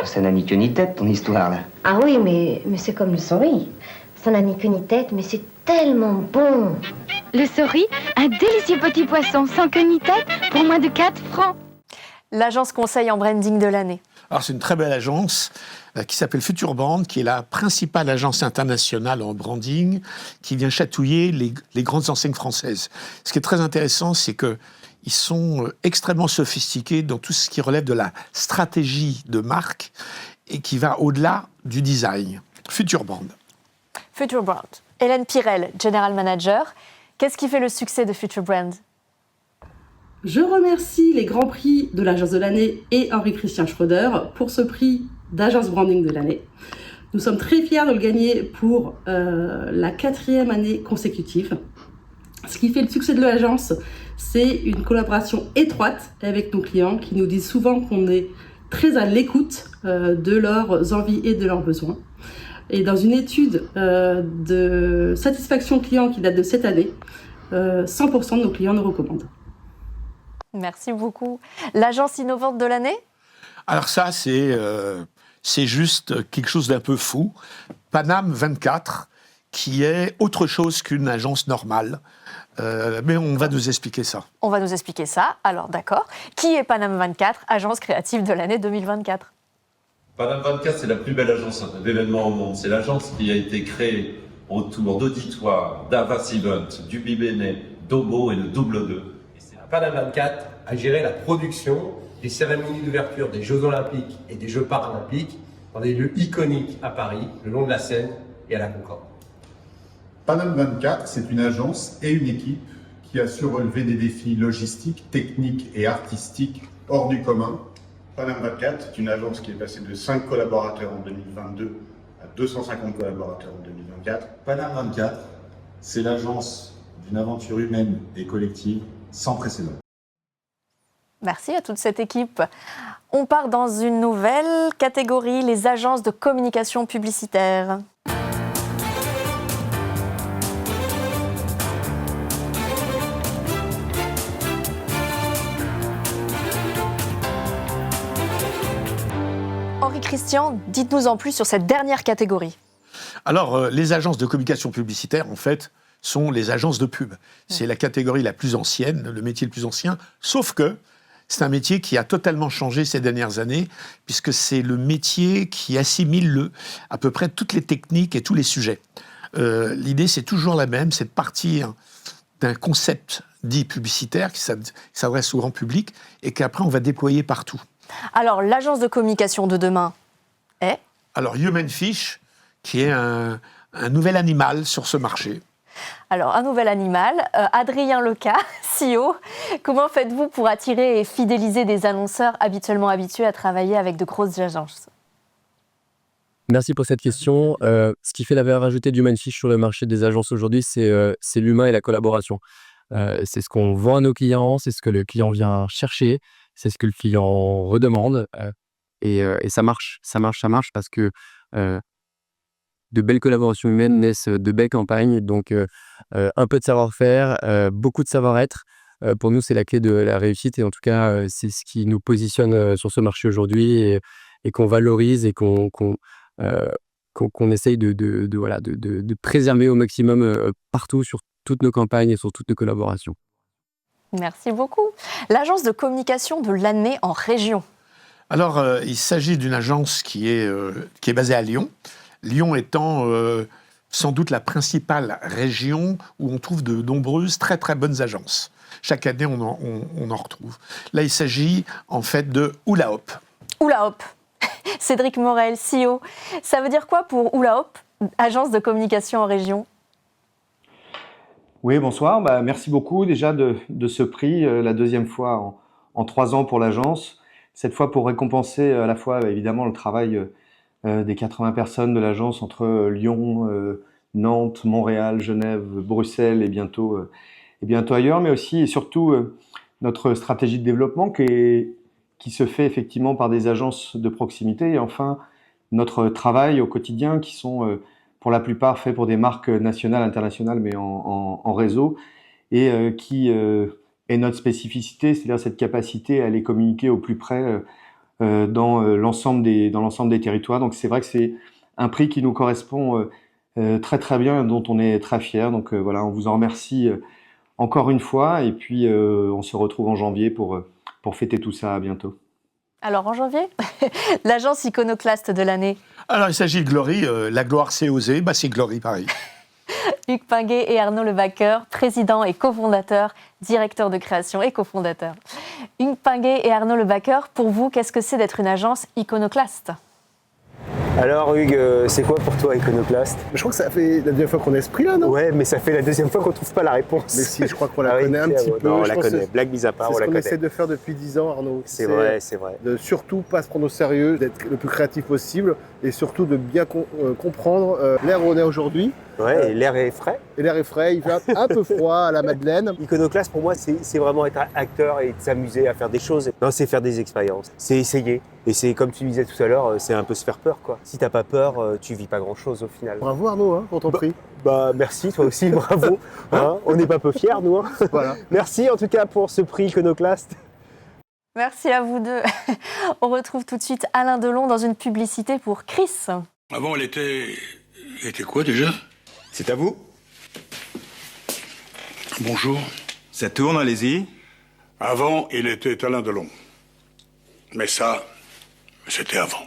Ça n'a ni queue ni tête, ton histoire, là. Ah oui, mais c'est comme le Sorry. Ça n'a ni queue ni tête, mais c'est tellement bon. Le Sorry, un délicieux petit poisson sans queue ni tête pour moins de 4 francs. L'agence conseil en branding de l'année. Alors c'est une très belle agence qui s'appelle Future Brand, qui est la principale agence internationale en branding, qui vient chatouiller les grandes enseignes françaises. Ce qui est très intéressant, c'est qu'ils sont extrêmement sophistiqués dans tout ce qui relève de la stratégie de marque et qui va au-delà du design. Future Brand. Future Brand. Hélène Pirel, General Manager. Qu'est-ce qui fait le succès de Future Brand ? Je remercie les grands prix de l'agence de l'année et Henri Christian Schröder pour ce prix d'agence branding de l'année. Nous sommes très fiers de le gagner pour la 4e année consécutive. Ce qui fait le succès de l'agence, c'est une collaboration étroite avec nos clients qui nous disent souvent qu'on est très à l'écoute de leurs envies et de leurs besoins. Et dans une étude de satisfaction client qui date de cette année, 100% de nos clients nous recommandent. Merci beaucoup. L'agence innovante de l'année ? Alors ça, c'est juste quelque chose d'un peu fou. Paname 24, qui est autre chose qu'une agence normale. Mais on va nous expliquer ça. On va nous expliquer ça. Alors d'accord. Qui est Paname 24, agence créative de l'année 2024 ? Paname 24, c'est la plus belle agence d'événements au monde. C'est l'agence qui a été créée autour d'Auditoire, d'Avas Event, du Bibéné, d'Obo et de Double 2. Et c'est Paname 24, à gérer la production des cérémonies d'ouverture des Jeux Olympiques et des Jeux Paralympiques dans des lieux iconiques à Paris, le long de la Seine et à la Concorde. Paname 24, c'est une agence et une équipe qui a su relever des défis logistiques, techniques et artistiques hors du commun. Paname 24, c'est une agence qui est passée de 5 collaborateurs en 2022 à 250 collaborateurs en 2024. Paname 24, c'est l'agence d'une aventure humaine et collective sans précédent. Merci à toute cette équipe. On part dans une nouvelle catégorie, les agences de communication publicitaire. Henri-Christian, dites-nous en plus sur cette dernière catégorie. Alors, les agences de communication publicitaire, en fait, sont les agences de pub. C'est la catégorie la plus ancienne, le métier le plus ancien, sauf que c'est un métier qui a totalement changé ces dernières années, puisque c'est le métier qui assimile à peu près toutes les techniques et tous les sujets. L'idée, c'est toujours la même, c'est de partir d'un concept dit publicitaire qui s'adresse au grand public et qu'après on va déployer partout. Alors, l'agence de communication de demain est ? Alors, Human Fish, qui est un nouvel animal sur ce marché. Alors, un nouvel animal. Adrien Leca, CEO, comment faites-vous pour attirer et fidéliser des annonceurs habituellement habitués à travailler avec de grosses agences ? Merci pour cette question. Ce qui fait la valeur ajoutée d'Human Fish sur le marché des agences aujourd'hui, c'est l'humain et la collaboration. C'est ce qu'on vend à nos clients, c'est ce que le client vient chercher, c'est ce que le client redemande. Et ça marche parce que de belles collaborations humaines naissent de belles campagnes. Donc, un peu de savoir-faire, beaucoup de savoir-être. Pour nous, c'est la clé de la réussite. Et en tout cas, c'est ce qui nous positionne sur ce marché aujourd'hui et qu'on valorise et qu'on essaye de préserver au maximum partout sur toutes nos campagnes et sur toutes nos collaborations. Merci beaucoup. L'agence de communication de l'année en région. Alors, il s'agit d'une agence qui est basée à Lyon. Lyon étant sans doute la principale région où on trouve de nombreuses très très bonnes agences. Chaque année, on en retrouve. Là, il s'agit en fait de Hula Hop. Hula Hop. Cédric Morel, CEO. Ça veut dire quoi pour Hula Hop, agence de communication en région ? Oui, bonsoir. Merci beaucoup déjà de ce prix, la deuxième fois en 3 ans pour l'agence. Cette fois pour récompenser à la fois évidemment le travail des 80 personnes de l'agence entre Lyon, Nantes, Montréal, Genève, Bruxelles et bientôt ailleurs, mais aussi et surtout notre stratégie de développement qui se fait effectivement par des agences de proximité et enfin notre travail au quotidien qui sont pour la plupart faits pour des marques nationales, internationales, mais en réseau et qui est notre spécificité, c'est-à-dire cette capacité à les communiquer au plus près dans l'ensemble des territoires. Donc c'est vrai que c'est un prix qui nous correspond très très bien, dont on est très fiers. Donc voilà, on vous en remercie encore une fois et puis on se retrouve en janvier pour fêter tout ça. À bientôt. Alors en janvier, l'agence iconoclaste de l'année. Alors il s'agit de Glory, la gloire c'est osé, c'est Glory pareil. Hugues Pinguet et Arnaud Levaqueur, président et cofondateur, directeur de création et cofondateur. Hugues Pinguet et Arnaud Levaqueur, pour vous, qu'est-ce que c'est d'être une agence iconoclaste ? Alors Hugues, c'est quoi pour toi iconoclaste ? Je crois que ça fait la deuxième fois qu'on a ce prix là, non ? Ouais, mais ça fait la deuxième fois qu'on trouve pas la réponse. Mais si, je crois qu'on la connaît un petit peu. Non, on la connaît, blague mise à part, on la connaît. C'est ce qu'on essaie de faire depuis 10 ans, Arnaud. C'est vrai, c'est vrai. De surtout pas se prendre au sérieux, d'être le plus créatif possible et surtout de bien comprendre l'ère où on est aujourd'hui. Ouais, et l'air est frais. Et l'air est frais, il fait un peu froid à la Madeleine. Iconoclaste pour moi, c'est vraiment être acteur et s'amuser à faire des choses. Non, c'est faire des expériences, c'est essayer. Et c'est comme tu disais tout à l'heure, c'est un peu se faire peur, quoi. Si t'as pas peur, tu vis pas grand-chose au final. Bravo Arnaud pour ton prix. Merci, toi aussi, bravo. On n'est pas peu fiers, nous. Voilà. Merci en tout cas pour ce prix iconoclaste. Merci à vous deux. On retrouve tout de suite Alain Delon dans une publicité pour Chris. Avant, elle était quoi déjà ? C'est à vous. Bonjour. Ça tourne, allez-y. Avant, il était Alain Delon. Mais ça, c'était avant.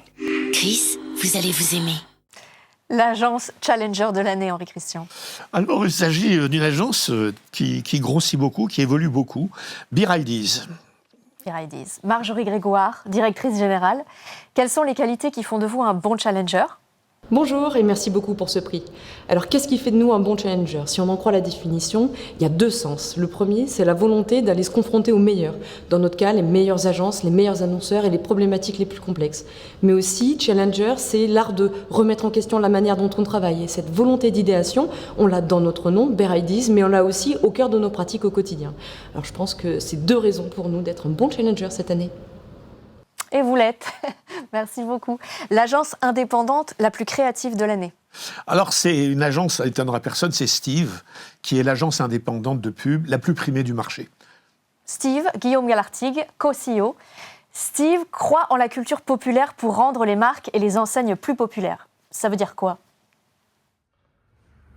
Chris, vous allez vous aimer. L'agence Challenger de l'année, Henri-Christian. Alors, il s'agit d'une agence qui grossit beaucoup, qui évolue beaucoup. Be Ideas. Veridis. Marjorie Grégoire, directrice générale, quelles sont les qualités qui font de vous un bon challenger ? Bonjour et merci beaucoup pour ce prix. Alors qu'est-ce qui fait de nous un bon challenger ? Si on en croit la définition, il y a 2 sens. Le premier, c'est la volonté d'aller se confronter aux meilleurs. Dans notre cas, les meilleures agences, les meilleurs annonceurs et les problématiques les plus complexes. Mais aussi, challenger, c'est l'art de remettre en question la manière dont on travaille. Et cette volonté d'idéation, on l'a dans notre nom, Veridis, mais on l'a aussi au cœur de nos pratiques au quotidien. Alors je pense que c'est 2 raisons pour nous d'être un bon challenger cette année. Et vous l'êtes. Merci beaucoup. L'agence indépendante la plus créative de l'année. Alors, c'est une agence, ça n'étonnera personne, c'est Steve, qui est l'agence indépendante de pub la plus primée du marché. Steve, Guillaume Galartigue, co-CEO. Steve croit en la culture populaire pour rendre les marques et les enseignes plus populaires. Ça veut dire quoi ?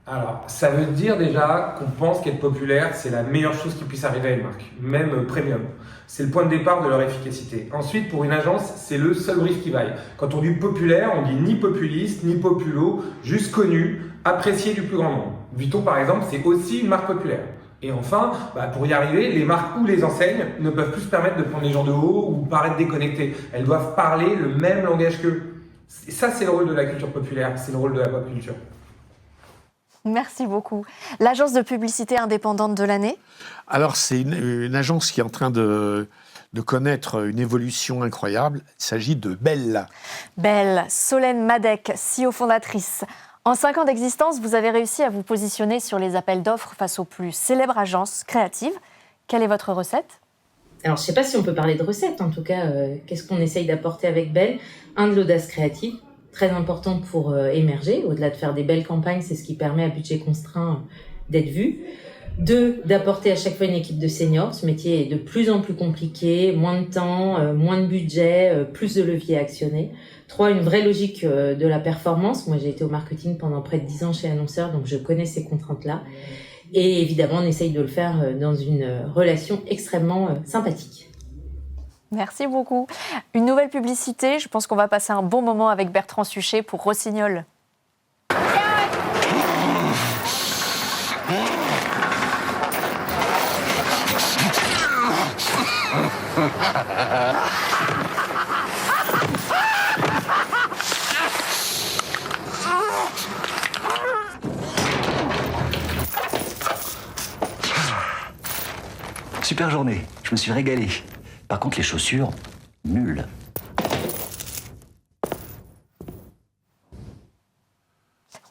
Alors, ça veut dire déjà qu'on pense qu'être populaire, c'est la meilleure chose qui puisse arriver à une marque, même premium. C'est le point de départ de leur efficacité. Ensuite, pour une agence, c'est le seul brief qui vaille. Quand on dit populaire, on dit ni populiste, ni populo, juste connu, apprécié du plus grand nombre. Vuitton, par exemple, c'est aussi une marque populaire. Et enfin, pour y arriver, les marques ou les enseignes ne peuvent plus se permettre de prendre les gens de haut ou paraître déconnectés. Elles doivent parler le même langage qu'eux. Et ça, c'est le rôle de la culture populaire, c'est le rôle de la pop culture. Merci beaucoup. L'agence de publicité indépendante de l'année ? Alors, c'est une agence qui est en train de connaître une évolution incroyable. Il s'agit de Bell. Bell, Solène Madec, CEO fondatrice. En 5 ans d'existence, vous avez réussi à vous positionner sur les appels d'offres face aux plus célèbres agences créatives. Quelle est votre recette ? Alors, je ne sais pas si on peut parler de recette. En tout cas, qu'est-ce qu'on essaye d'apporter avec Bell ? De l'audace créative. Très important pour émerger. Au-delà de faire des belles campagnes, c'est ce qui permet à budget contraint d'être vu. 2, d'apporter à chaque fois une équipe de seniors. Ce métier est de plus en plus compliqué, moins de temps, moins de budget, plus de leviers à actionner. 3, une vraie logique de la performance. Moi, j'ai été au marketing pendant près de 10 ans chez Annonceur, donc je connais ces contraintes-là. Et évidemment, on essaye de le faire dans une relation extrêmement sympathique. Merci beaucoup. Une nouvelle publicité, je pense qu'on va passer un bon moment avec Bertrand Suchet pour Rossignol. Super journée, je me suis régalé. Par contre, les chaussures, nulles.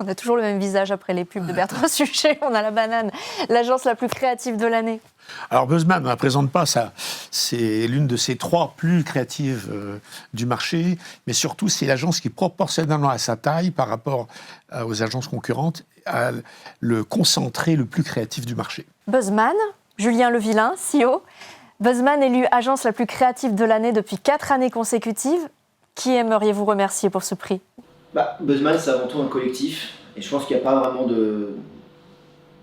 On a toujours le même visage après les pubs de Bertrand Suchet. On a la banane, l'agence la plus créative de l'année. Alors Buzzman ne la présente pas, ça. C'est l'une de ces 3 plus créatives du marché, mais surtout c'est l'agence qui, proportionnellement à sa taille par rapport aux agences concurrentes, a le concentré le plus créatif du marché. Buzzman, Julien Levillain, CEO. Buzzman élu agence la plus créative de l'année depuis 4 années consécutives. Qui aimeriez-vous remercier pour ce prix ? Buzzman, c'est avant tout un collectif. Et je pense qu'il n'y a pas vraiment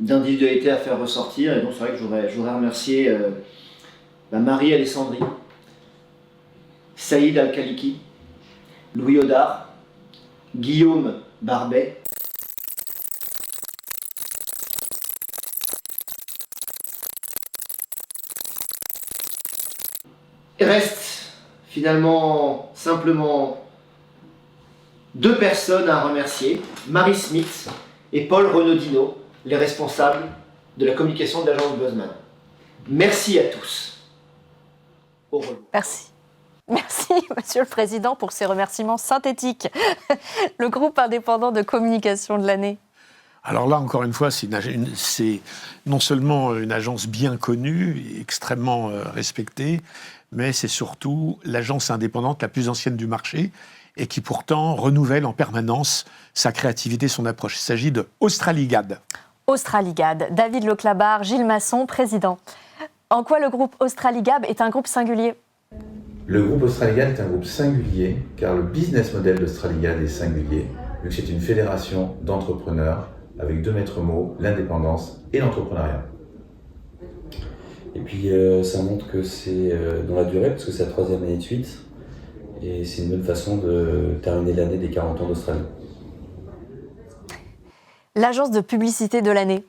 d'individualité à faire ressortir. Et donc, c'est vrai que je voudrais remercier Marie Alessandri, Saïd Al-Khaliki, Louis Audard, Guillaume Barbet. Il reste finalement simplement 2 personnes à remercier, Marie Smith et Paul Renaudino, les responsables de la communication de l'agence Buzzman. Merci à tous. Au revoir. Merci. Merci, Monsieur le Président, pour ces remerciements synthétiques. Le groupe indépendant de communication de l'année. Alors là, encore une fois, c'est non seulement une agence bien connue, et extrêmement respectée, mais c'est surtout l'agence indépendante la plus ancienne du marché et qui pourtant renouvelle en permanence sa créativité, son approche. Il s'agit de Australigad. Australigad, David Leclabar, Gilles Masson, président. En quoi le groupe Australigad est un groupe singulier ? Le groupe Australigad est un groupe singulier car le business model d'Australigad est singulier, vu que c'est une fédération d'entrepreneurs avec 2 maîtres mots, l'indépendance et l'entrepreneuriat. Et puis ça montre que c'est dans la durée, parce que c'est la 3e année de suite, et c'est une bonne façon de terminer l'année des 40 ans d'Australie. L'agence de publicité de l'année.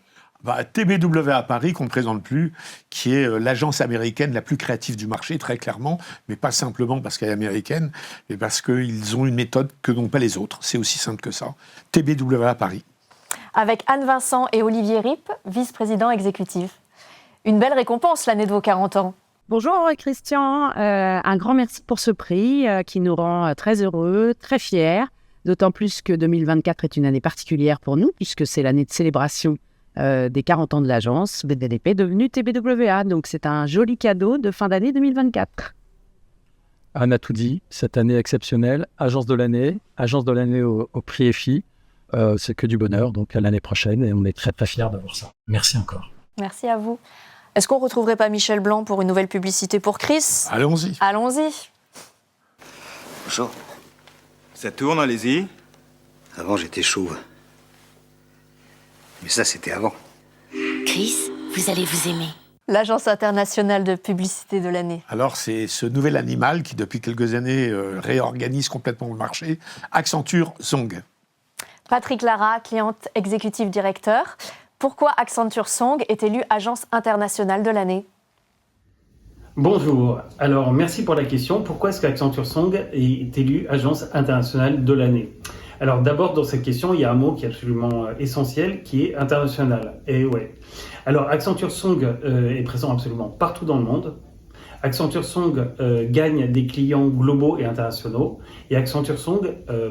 TBW à Paris, qu'on ne présente plus, qui est l'agence américaine la plus créative du marché, très clairement, mais pas simplement parce qu'elle est américaine, mais parce qu'ils ont une méthode que n'ont pas les autres. C'est aussi simple que ça. TBW à Paris. Avec Anne Vincent et Olivier Rip, vice-président exécutif. Une belle récompense l'année de vos 40 ans. Bonjour Christian, un grand merci pour ce prix qui nous rend très heureux, très fiers, d'autant plus que 2024 est une année particulière pour nous, puisque c'est l'année de célébration des 40 ans de l'agence BDDP devenue TBWA, donc c'est un joli cadeau de fin d'année 2024. Anne a tout dit, cette année exceptionnelle, agence de l'année au prix EFI, c'est que du bonheur, donc à l'année prochaine, et on est très très fiers d'avoir ça. Merci encore. Merci à vous. Est-ce qu'on ne retrouverait pas Michel Blanc pour une nouvelle publicité pour Chris ? Allons-y. Allons-y. Bonjour. Ça tourne, allez-y. Avant, j'étais chauve. Mais ça, c'était avant. Chris, vous allez vous aimer. L'agence internationale de publicité de l'année. Alors, c'est ce nouvel animal qui, depuis quelques années, réorganise complètement le marché, Accenture Song. Patrick Lara, cliente exécutive directeur. Pourquoi Accenture Song est élue agence internationale de l'année ? Bonjour. Alors, merci pour la question. Pourquoi est-ce qu'Accenture Song est élue agence internationale de l'année ? Alors, d'abord, dans cette question, il y a un mot qui est absolument essentiel, qui est international. Et ouais. Alors, Accenture Song est présent absolument partout dans le monde. Accenture Song gagne des clients globaux et internationaux. Et Accenture Song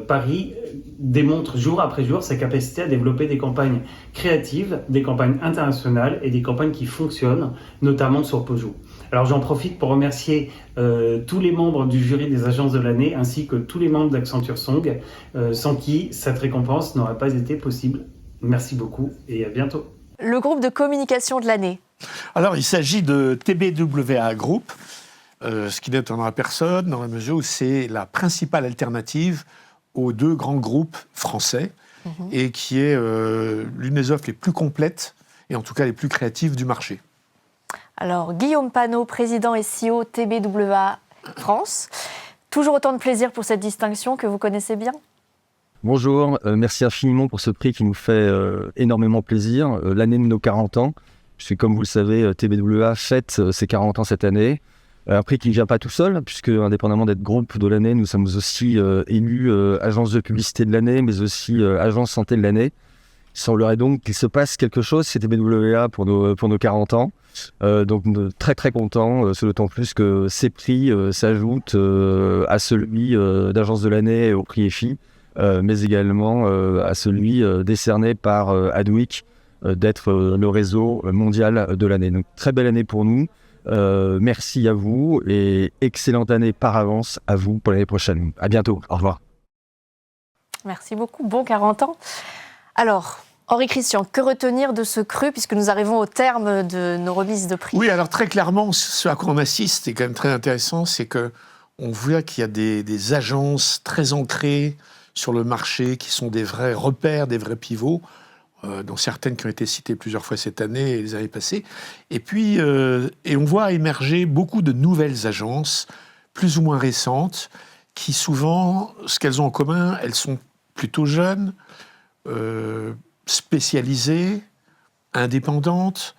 Paris démontre jour après jour sa capacité à développer des campagnes créatives, des campagnes internationales et des campagnes qui fonctionnent, notamment sur Peugeot. Alors j'en profite pour remercier tous les membres du jury des agences de l'année ainsi que tous les membres d'Accenture Song, sans qui cette récompense n'aurait pas été possible. Merci beaucoup et à bientôt. Le groupe de communication de l'année. Alors, il s'agit de TBWA Group, ce qui n'étonnera personne dans la mesure où c'est la principale alternative aux deux grands groupes français et qui est l'une des offres les plus complètes et en tout cas les plus créatives du marché. Alors, Guillaume Panot, président et CEO TBWA France. Toujours autant de plaisir pour cette distinction que vous connaissez bien ? Bonjour, merci infiniment pour ce prix qui nous fait énormément plaisir. L'année de nos 40 ans, puisque comme vous le savez, TBWA fête ses 40 ans cette année. Un prix qui ne vient pas tout seul, puisque indépendamment d'être groupe de l'année, nous sommes aussi élus agence de publicité de l'année, mais aussi agence santé de l'année. Il semblerait donc qu'il se passe quelque chose chez TBWA pour nos 40 ans. Donc très très content, d'autant plus que ces prix s'ajoutent à celui d'agence de l'année au prix EFI, mais également à celui décerné par Adweek d'être le réseau mondial de l'année. Donc très belle année pour nous. Merci à vous et excellente année par avance à vous pour l'année prochaine. À bientôt. Au revoir. Merci beaucoup. Bon 40 ans. Alors, Henri Christian, que retenir de ce cru puisque nous arrivons au terme de nos remises de prix ? Oui, alors très clairement, ce à quoi on assiste est quand même très intéressant, c'est qu'on voit qu'il y a des agences très ancrées sur le marché qui sont des vrais repères, des vrais pivots, dont certaines qui ont été citées plusieurs fois cette année et les années passées. Et puis, et on voit émerger beaucoup de nouvelles agences, plus ou moins récentes, qui souvent, ce qu'elles ont en commun, elles sont plutôt jeunes, spécialisées, indépendantes,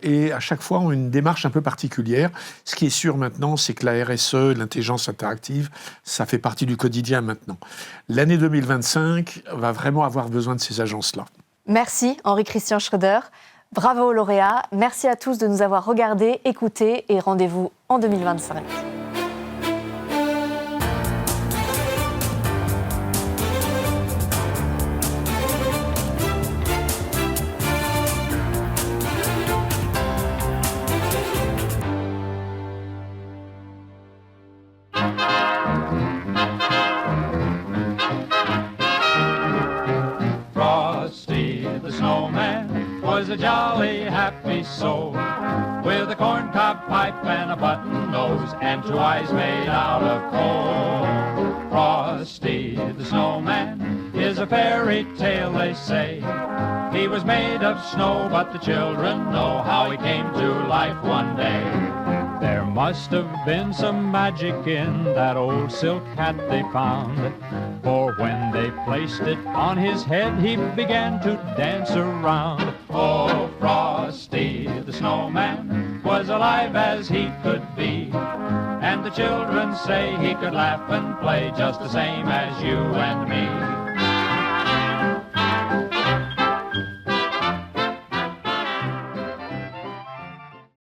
et à chaque fois ont une démarche un peu particulière. Ce qui est sûr maintenant, c'est que la RSE, l'intelligence interactive, ça fait partie du quotidien maintenant. L'année 2025 va vraiment avoir besoin de ces agences-là. Merci Henri Christian Schröder. Bravo aux lauréats. Merci à tous de nous avoir regardés, écoutés et rendez-vous en 2025. Was a jolly happy soul with a corncob pipe and a button nose and two eyes made out of coal. Frosty the snowman is a fairy tale, they say. He was made of snow, but the children know how he came to life one day. There must have been some magic in that old silk hat they found, for when they placed it on his head, he began to dance around. Oh, snowman was alive as he could be. And the children say he could laugh and play just the same as you and me.